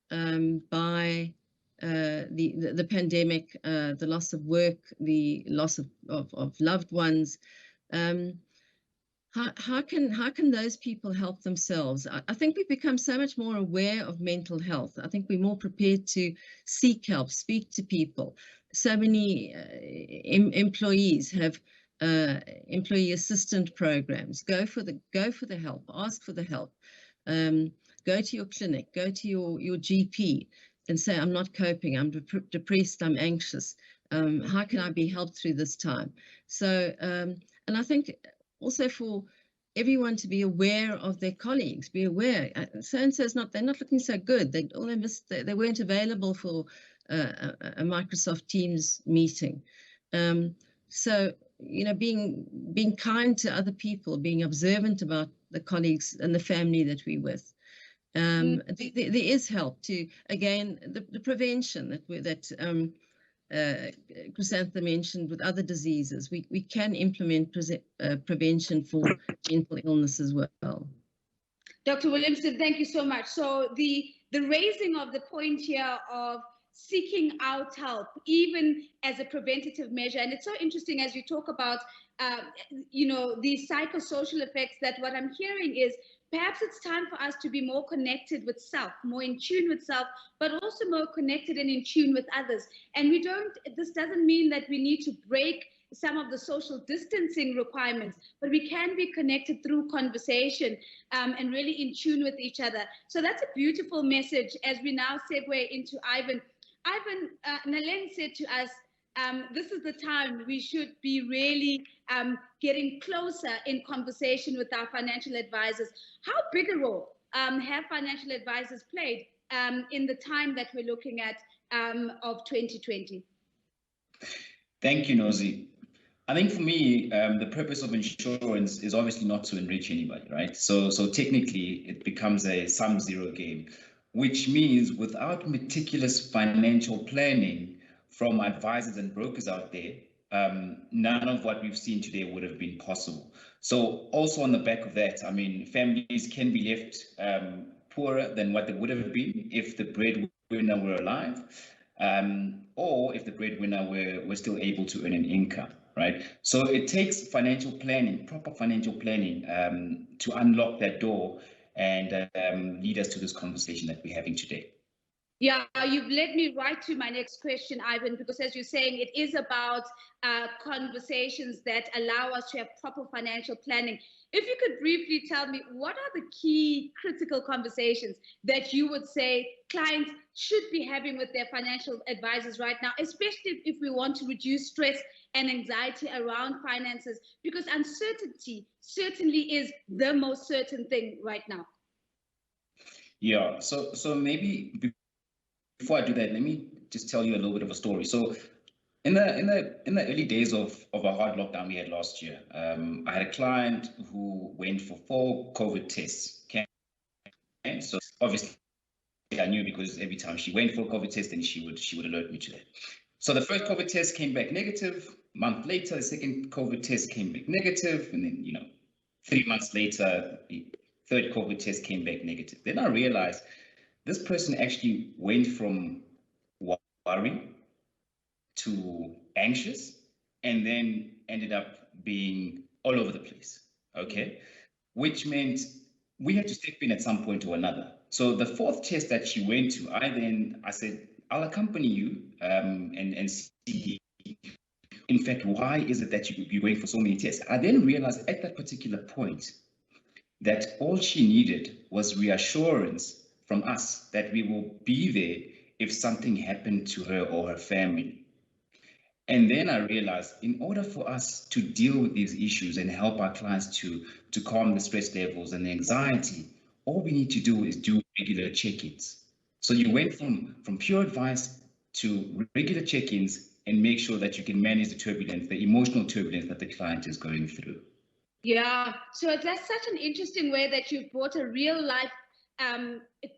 Speaker 7: by the pandemic, the loss of work, the loss of loved ones. How can those people help themselves? I think we've become so much more aware of mental health. I think we're more prepared to seek help, speak to people. So many employees have employee assistant programs. Go for the help. Ask for the help. Go to your clinic. Go to your GP and say, I'm not coping. I'm depressed. I'm anxious. How can I be helped through this time? So, and I think also for everyone to be aware of their colleagues, be aware. So-and-so's they're not looking so good. They weren't available for a Microsoft Teams meeting. So, you know, being kind to other people, being observant about the colleagues and the family that we're with. There is help to, again, the prevention that Chrysanthemum mentioned with other diseases. We can implement prevention for mental illness as well.
Speaker 2: Dr. Williamson, thank you so much. So the raising of the point here of seeking out help, even as a preventative measure. And it's so interesting as you talk about, you know, the psychosocial effects, that what I'm hearing is perhaps it's time for us to be more connected with self, more in tune with self, but also more connected and in tune with others. And this doesn't mean that we need to break some of the social distancing requirements, but we can be connected through conversation and really in tune with each other. So that's a beautiful message as we now segue into Ivan. Ivan, Nalen said to us, this is the time we should be really getting closer in conversation with our financial advisors. How big a role have financial advisors played in the time that we're looking at of 2020?
Speaker 8: Thank you, Nozi. I think for me, the purpose of insurance is obviously not to enrich anybody, right? So technically, it becomes a sum-zero game, which means without meticulous financial planning from advisors and brokers out there, none of what we've seen today would have been possible. So also on the back of that, I mean, families can be left poorer than what they would have been if the breadwinner were alive, or if the breadwinner were still able to earn an income. Right. So it takes financial planning, proper financial planning, to unlock that door and lead us to this conversation that we're having today.
Speaker 2: Yeah, you've led me right to my next question, Ivan, because as you're saying, it is about conversations that allow us to have proper financial planning. If you could briefly tell me, what are the key critical conversations that you would say clients should be having with their financial advisors right now, especially if we want to reduce stress and anxiety around finances, because uncertainty certainly is the most certain thing right now.
Speaker 8: Yeah, so maybe before I do that, let me just tell you a little bit of a story. So in the early days of a hard lockdown we had last year, I had a client who went for 4 COVID tests. Okay? So obviously I knew, because every time she went for a COVID test, then she would alert me to that. So the first COVID test came back negative. A month later, the second COVID test came back negative, and then 3 months later, the third COVID test came back negative. Then I realized this person actually went from worry to anxious, and then ended up being all over the place. Okay, which meant we had to step in at some point or another. So the fourth test that she went to, I said, I'll accompany you and see, in fact, why is it that you're going for so many tests? I then realized at that particular point that all she needed was reassurance from us that we will be there if something happened to her or her family. And then I realized, in order for us to deal with these issues and help our clients to calm the stress levels and the anxiety, all we need to do is do regular check-ins. So you went from pure advice to regular check-ins, and make sure that you can manage the turbulence, the emotional turbulence that the client is going through.
Speaker 2: Yeah, so that's such an interesting way that you've brought a real life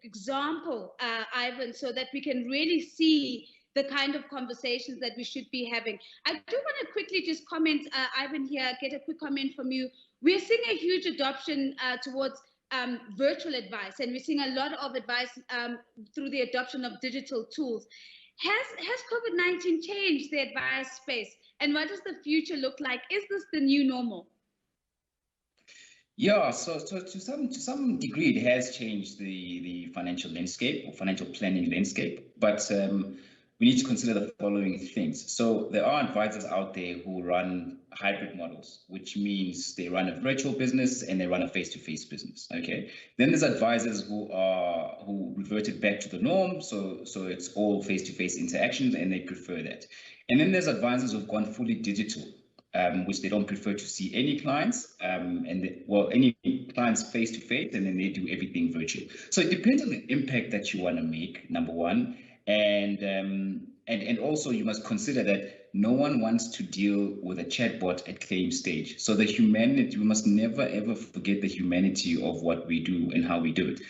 Speaker 2: example, Ivan, so that we can really see the kind of conversations that we should be having. I do want to quickly just comment, Ivan, here, get a quick comment from you. We're seeing a huge adoption towards virtual advice, and we're seeing a lot of advice through the adoption of digital tools. Has COVID-19 changed the advice space, and what does the future look like? Is this the new normal?
Speaker 8: Yeah, so to some degree, it has changed the financial landscape or financial planning landscape, but we need to consider the following things. So there are advisors out there who run hybrid models, which means they run a virtual business and they run a face-to-face business. Okay. Then there's advisors who reverted back to the norm, so it's all face-to-face interactions, and they prefer that. And then there's advisors who've gone fully digital, which they don't prefer to see any clients, any clients face-to-face, and then they do everything virtual. So it depends on the impact that you want to make, number one. And also you must consider that no one wants to deal with a chatbot at claim stage. So the humanity, we must never ever forget the humanity of what we do and how we do it.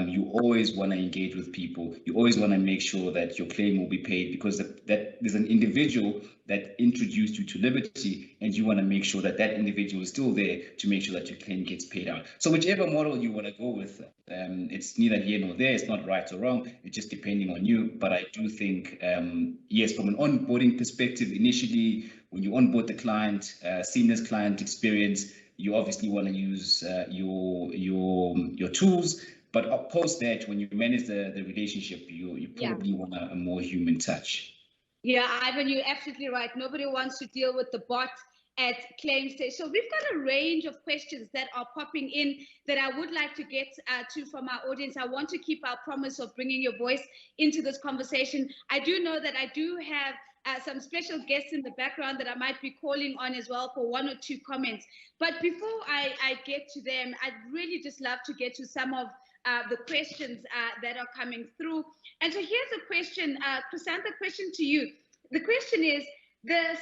Speaker 8: You always want to engage with people. You always want to make sure that your claim will be paid, because that there's an individual that introduced you to liberty, and you want to make sure that that individual is still there to make sure that your claim gets paid out. So whichever model you want to go with, it's neither here nor there. It's not right or wrong. It's just depending on you. But I do think, yes, from an onboarding perspective, initially when you onboard the client, seamless client experience, you obviously want to use your tools. But post that, when you manage the relationship, you probably want a more human touch.
Speaker 2: Yeah, Ivan, you're absolutely right. Nobody wants to deal with the bot at claim stage. So we've got a range of questions that are popping in that I would like to get to from our audience. I want to keep our promise of bringing your voice into this conversation. I do know that I do have some special guests in the background that I might be calling on as well for 1 or 2 comments. But before I get to them, I'd really just love to get to some of the questions that are coming through. And so here's a question, Chrysanthi, question to you. The question is, The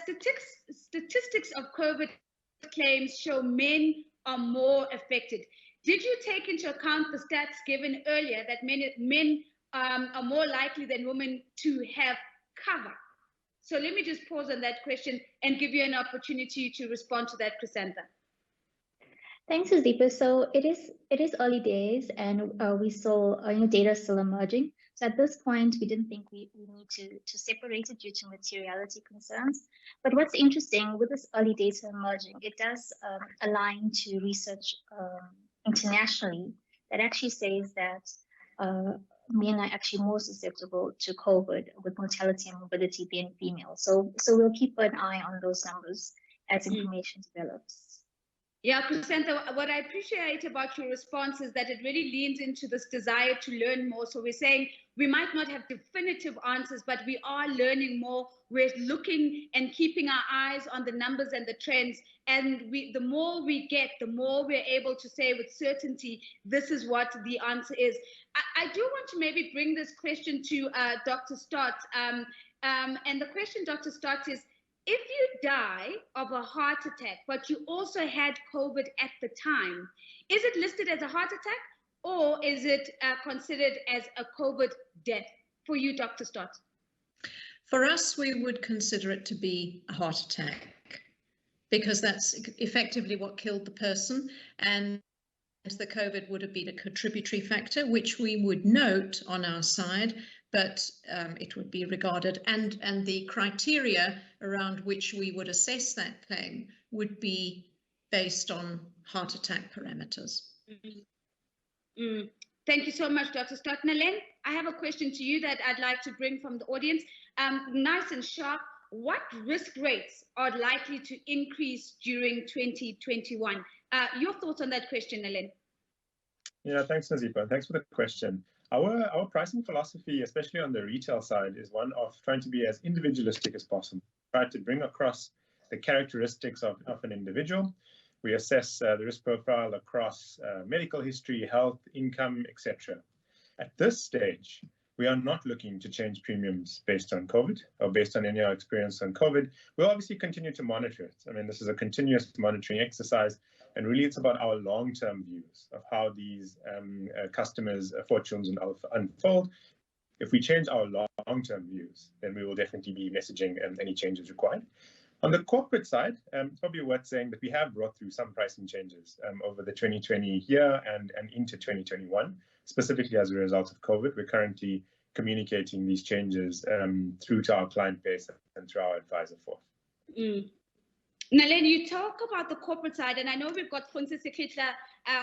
Speaker 2: statistics of COVID claims show men are more affected. Did you take into account the stats given earlier that men are more likely than women to have cover? So let me just pause on that question and give you an opportunity to respond to that, Chrysantha.
Speaker 4: Thanks, Sudeepa. So it is early days, and we saw data still emerging. So at this point, we didn't think we need to separate it due to materiality concerns. But what's interesting with this early data emerging, it does align to research internationally that actually says that men are actually more susceptible to COVID with mortality and morbidity being female. So we'll keep an eye on those numbers as information develops.
Speaker 2: Yeah, Chrysantha, what I appreciate about your response is that it really leans into this desire to learn more. So we're saying we might not have definitive answers, but we are learning more. We're looking and keeping our eyes on the numbers and the trends. And the more we get, the more we're able to say with certainty, this is what the answer is. I do want to maybe bring this question to Dr. Stott. And the question, Dr. Stott, is, if you die of a heart attack, but you also had COVID at the time, is it listed as a heart attack or is it considered as a COVID death for you, Dr. Stott?
Speaker 6: For us, we would consider it to be a heart attack because that's effectively what killed the person, and the COVID would have been a contributory factor, which we would note on our side, but it would be regarded, and the criteria around which we would assess that claim would be based on heart attack parameters.
Speaker 2: Thank you so much, Dr. Stott. Nalin, I have a question to you that I'd like to bring from the audience. Nice and sharp, what risk rates are likely to increase during 2021? Your thoughts on that question, Nalin?
Speaker 3: Yeah, thanks, Nazipa. Thanks for the question. Our pricing philosophy, especially on the retail side, is one of trying to be as individualistic as possible. Try to bring across the characteristics of an individual. We assess the risk profile across medical history, health, income, etc. At this stage, we are not looking to change premiums based on COVID or based on any of our experience on COVID. We'll obviously continue to monitor it. I mean, this is a continuous monitoring exercise. And really, it's about our long-term views of how these customers' fortunes unfold. If we change our long-term views, then we will definitely be messaging any changes required. On the corporate side, it's probably worth saying that we have brought through some pricing changes over the 2020 year and into 2021, specifically as a result of COVID. We're currently communicating these changes through to our client base and through our advisor force.
Speaker 2: Nalin, you talk about the corporate side, and I know we've got Khonse Sekitla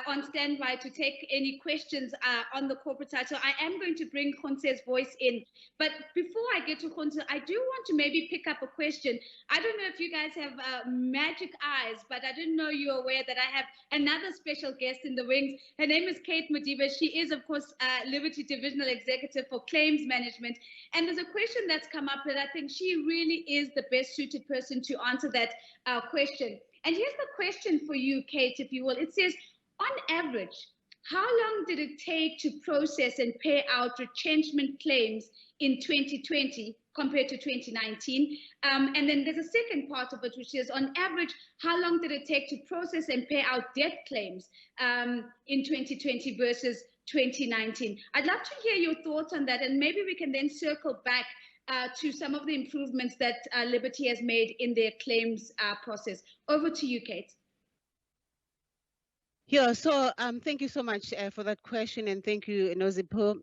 Speaker 2: on standby to take any questions on the corporate side. So I am going to bring Khonse's voice in. But before I get to Khonse, I do want to maybe pick up a question. I don't know if you guys have magic eyes, but I didn't know you were aware that I have another special guest in the wings. Her name is Kate Modiba. She is, of course, Liberty Divisional Executive for Claims Management. And there's a question that's come up that I think she really is the best suited person to answer that question. And here's the question for you, Kate, if you will. It says, on average, how long did it take to process and pay out retrenchment claims in 2020 compared to 2019? And then there's a second part of it, which is, on average, how long did it take to process and pay out death claims in 2020 versus 2019? I'd love to hear your thoughts on that, and maybe we can then circle back to some of the improvements that Liberty has made in their claims process. Over to you, Kate.
Speaker 9: Yeah, so thank you so much for that question, and thank you, Nozipo.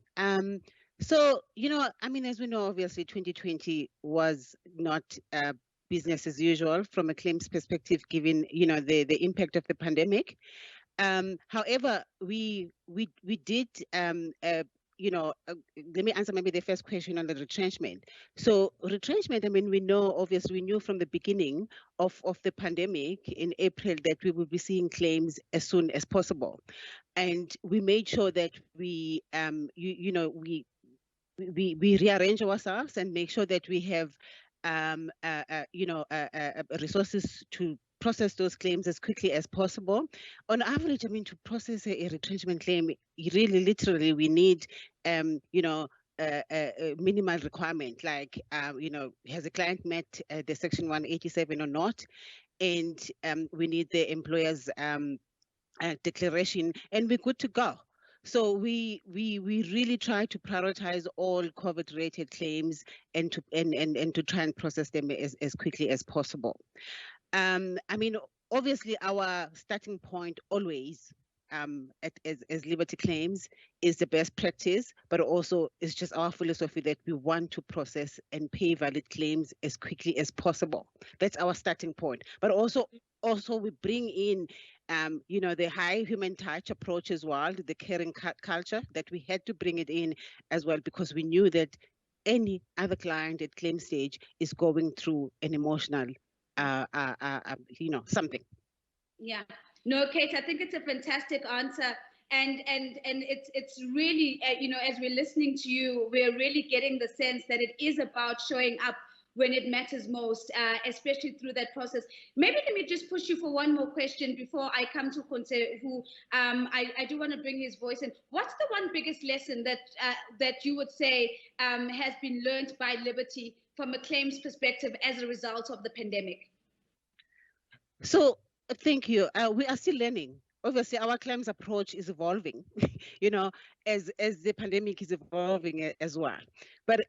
Speaker 9: So, I mean, as we know, obviously 2020 was not business as usual from a claims perspective, given, the impact of the pandemic. However, we did let me answer maybe the first question on the retrenchment. So retrenchment, I mean, we knew from the beginning of the pandemic in April that we would be seeing claims as soon as possible. And we made sure that we rearrange ourselves and make sure that we have, resources to process those claims as quickly as possible. On average, I mean, to process a retrenchment claim, really, literally, we need, minimal requirement, like, has a client met the Section 187 or not? And we need the employer's declaration, and we're good to go. So we really try to prioritize all COVID-related claims and to try and process them as quickly as possible. I mean, obviously, our starting point always as Liberty claims is the best practice, but also it's just our philosophy that we want to process and pay valid claims as quickly as possible. That's our starting point. But also we bring in the high human touch approach as well, the caring culture, that we had to bring it in as well, because we knew that any other client at claim stage is going through an emotional something.
Speaker 2: Yeah. No, Kate, I think it's a fantastic answer. And it's really, as we're listening to you, we're really getting the sense that it is about showing up when it matters most, especially through that process. Maybe let me just push you for one more question before I come to Concierge, who I do want to bring his voice in. What's the one biggest lesson that you would say has been learned by Liberty from a claims perspective as a result of the pandemic?
Speaker 9: So, thank you. We are still learning. Obviously, our claims approach is evolving, as the pandemic is evolving as well. But,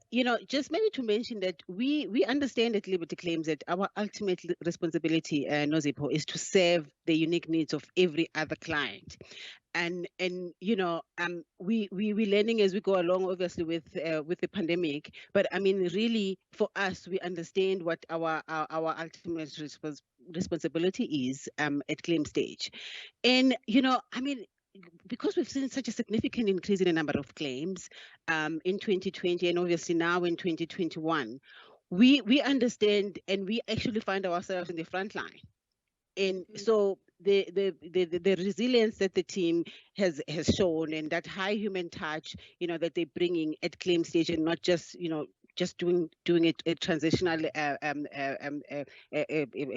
Speaker 9: just maybe to mention that we understand at Liberty Claims that our ultimate responsibility, Nozipho, is to serve the unique needs of every other client. And we're learning as we go along, obviously, with the pandemic. But I mean, really, for us, we understand what our ultimate responsibility is at claim stage. And I mean, because we've seen such a significant increase in the number of claims in 2020 and obviously now in 2021, we understand, and we actually find ourselves in the front line. And so the resilience that the team has shown, and that high human touch, that they're bringing at claim stage, and not just doing it a transitional a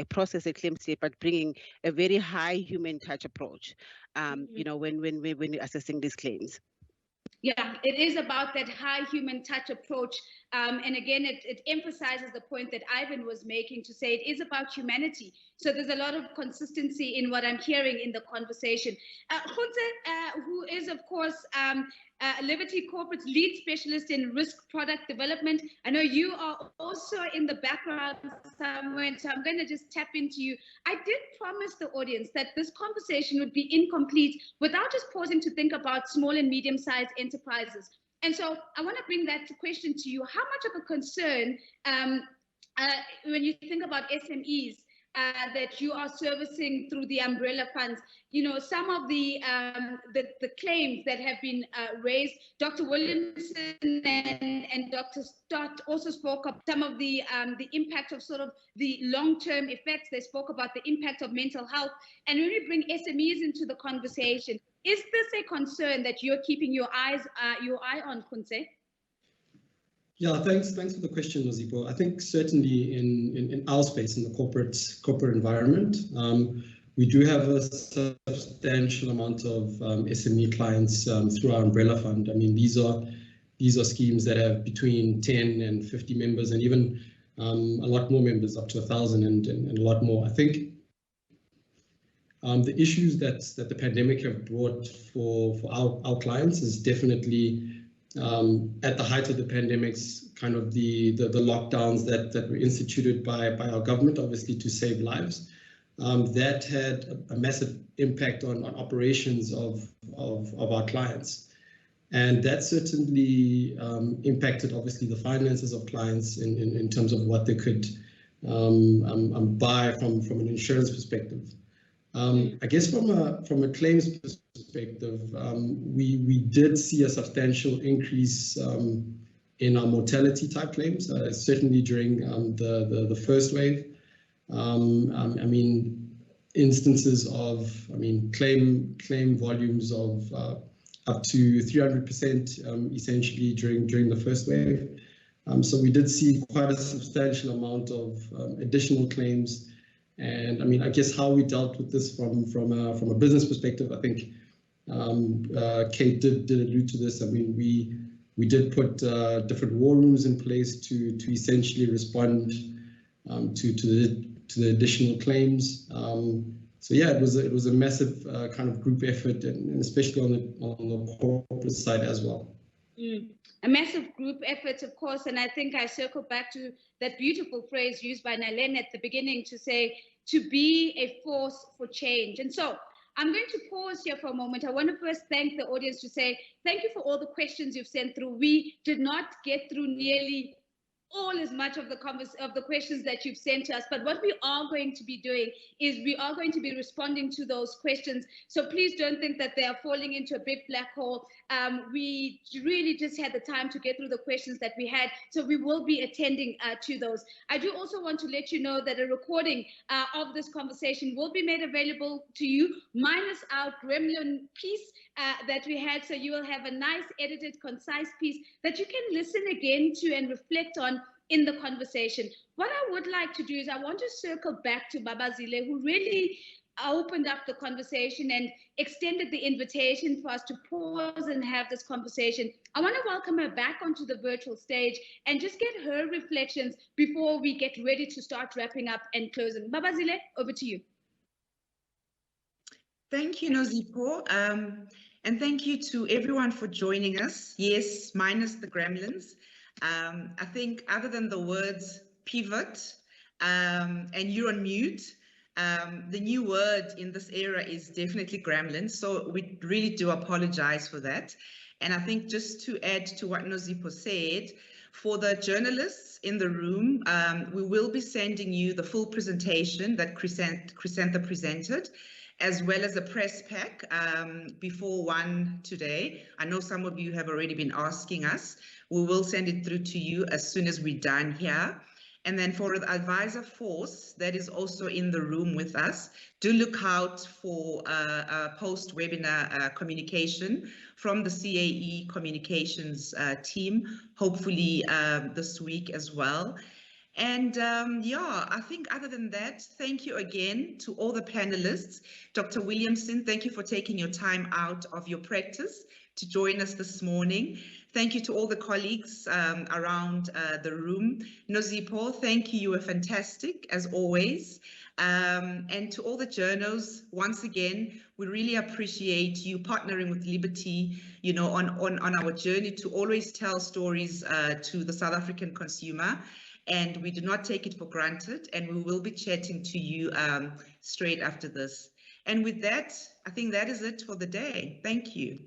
Speaker 9: process at claim stage, but bringing a very high human touch approach, when assessing these claims.
Speaker 2: Yeah, it is about that high human touch approach. And again, it emphasizes the point that Ivan was making, to say it is about humanity. So there's a lot of consistency in what I'm hearing in the conversation. Khunze, who is, of course, Liberty Corporate's lead specialist in risk product development. I know you are also in the background somewhere, so I'm going to just tap into you. I did promise the audience that this conversation would be incomplete without just pausing to think about small and medium-sized enterprises. And so I want to bring that question to you. How much of a concern, when you think about SMEs, that you are servicing through the umbrella funds, some of the claims that have been raised, Dr. Williamson and Dr. Stott also spoke of some of the impact of sort of the long-term effects. They spoke about the impact of mental health. And when we bring SMEs into the conversation, is this a concern that you're keeping your eye on, Khunze?
Speaker 10: Yeah, thanks for the question, Nozipho. I think certainly in our space, in the corporate environment, we do have a substantial amount of SME clients through our umbrella fund. I mean, these are schemes that have between 10 and 50 members, and even a lot more members, up to 1,000 and a lot more. I think the issues that the pandemic have brought for our clients is definitely at the height of the pandemics, kind of the lockdowns that were instituted by our government, obviously to save lives. That had a massive impact on operations of our clients. And that certainly impacted, obviously, the finances of clients in terms of what they could buy from an insurance perspective. I guess from a claims perspective, we did see a substantial increase in our mortality type claims, certainly during the first wave. I mean, instances of, claim volumes of up to 300% essentially during the first wave. So we did see quite a substantial amount of additional claims. And I mean, I guess how we dealt with this from a business perspective, I think Kate did allude to this. I mean, We did put different war rooms in place to essentially respond to the additional claims. So yeah, it was a massive kind of group effort, and especially on the corporate side as well.
Speaker 2: A massive group effort, of course, and I think I circle back to that beautiful phrase used by Nalene at the beginning to say, to be a force for change. And so I'm going to pause here for a moment. I want to first thank the audience to say, thank you for all the questions you've sent through. We did not get through nearly all as much of the questions that you've sent to us, but what we are going to be doing is we are going to be responding to those questions. So please don't think that they are falling into a big black hole. We really just had the time to get through the questions that we had, so we will be attending to those. I do also want to let you know that a recording of this conversation will be made available to you, minus our gremlin piece that we had, so you will have a nice edited, concise piece that you can listen again to and reflect on in the conversation. What I would like to do is I want to circle back to Babazile, who really opened up the conversation and extended the invitation for us to pause and have this conversation. I want to welcome her back onto the virtual stage and just get her reflections before we get ready to start wrapping up and closing. Babazile, over to you.
Speaker 1: Thank you, Nozipho. And thank you to everyone for joining us. Yes, minus the gremlins. I think other than the words pivot and you're on mute, the new word in this era is definitely gremlins. So we really do apologize for that. And I think just to add to what Nozipho said, for the journalists in the room, we will be sending you the full presentation that Crescenta presented, as well as a press pack before 1 today. I know some of you have already been asking us. We will send it through to you as soon as we're done here. And then for the advisor force that is also in the room with us, do look out for a post-webinar communication from the CAE communications team, hopefully this week as well. And yeah, I think other than that, thank you again to all the panelists. Dr. Williamson, thank you for taking your time out of your practice to join us this morning. Thank you to all the colleagues around the room. Nozipho, thank you. You were fantastic as always. And to all the journos, once again, we really appreciate you partnering with Liberty, you know, on our journey to always tell stories to the South African consumer. And we do not take it for granted, and we will be chatting to you straight after this. And with that, I think that is it for the day. Thank you.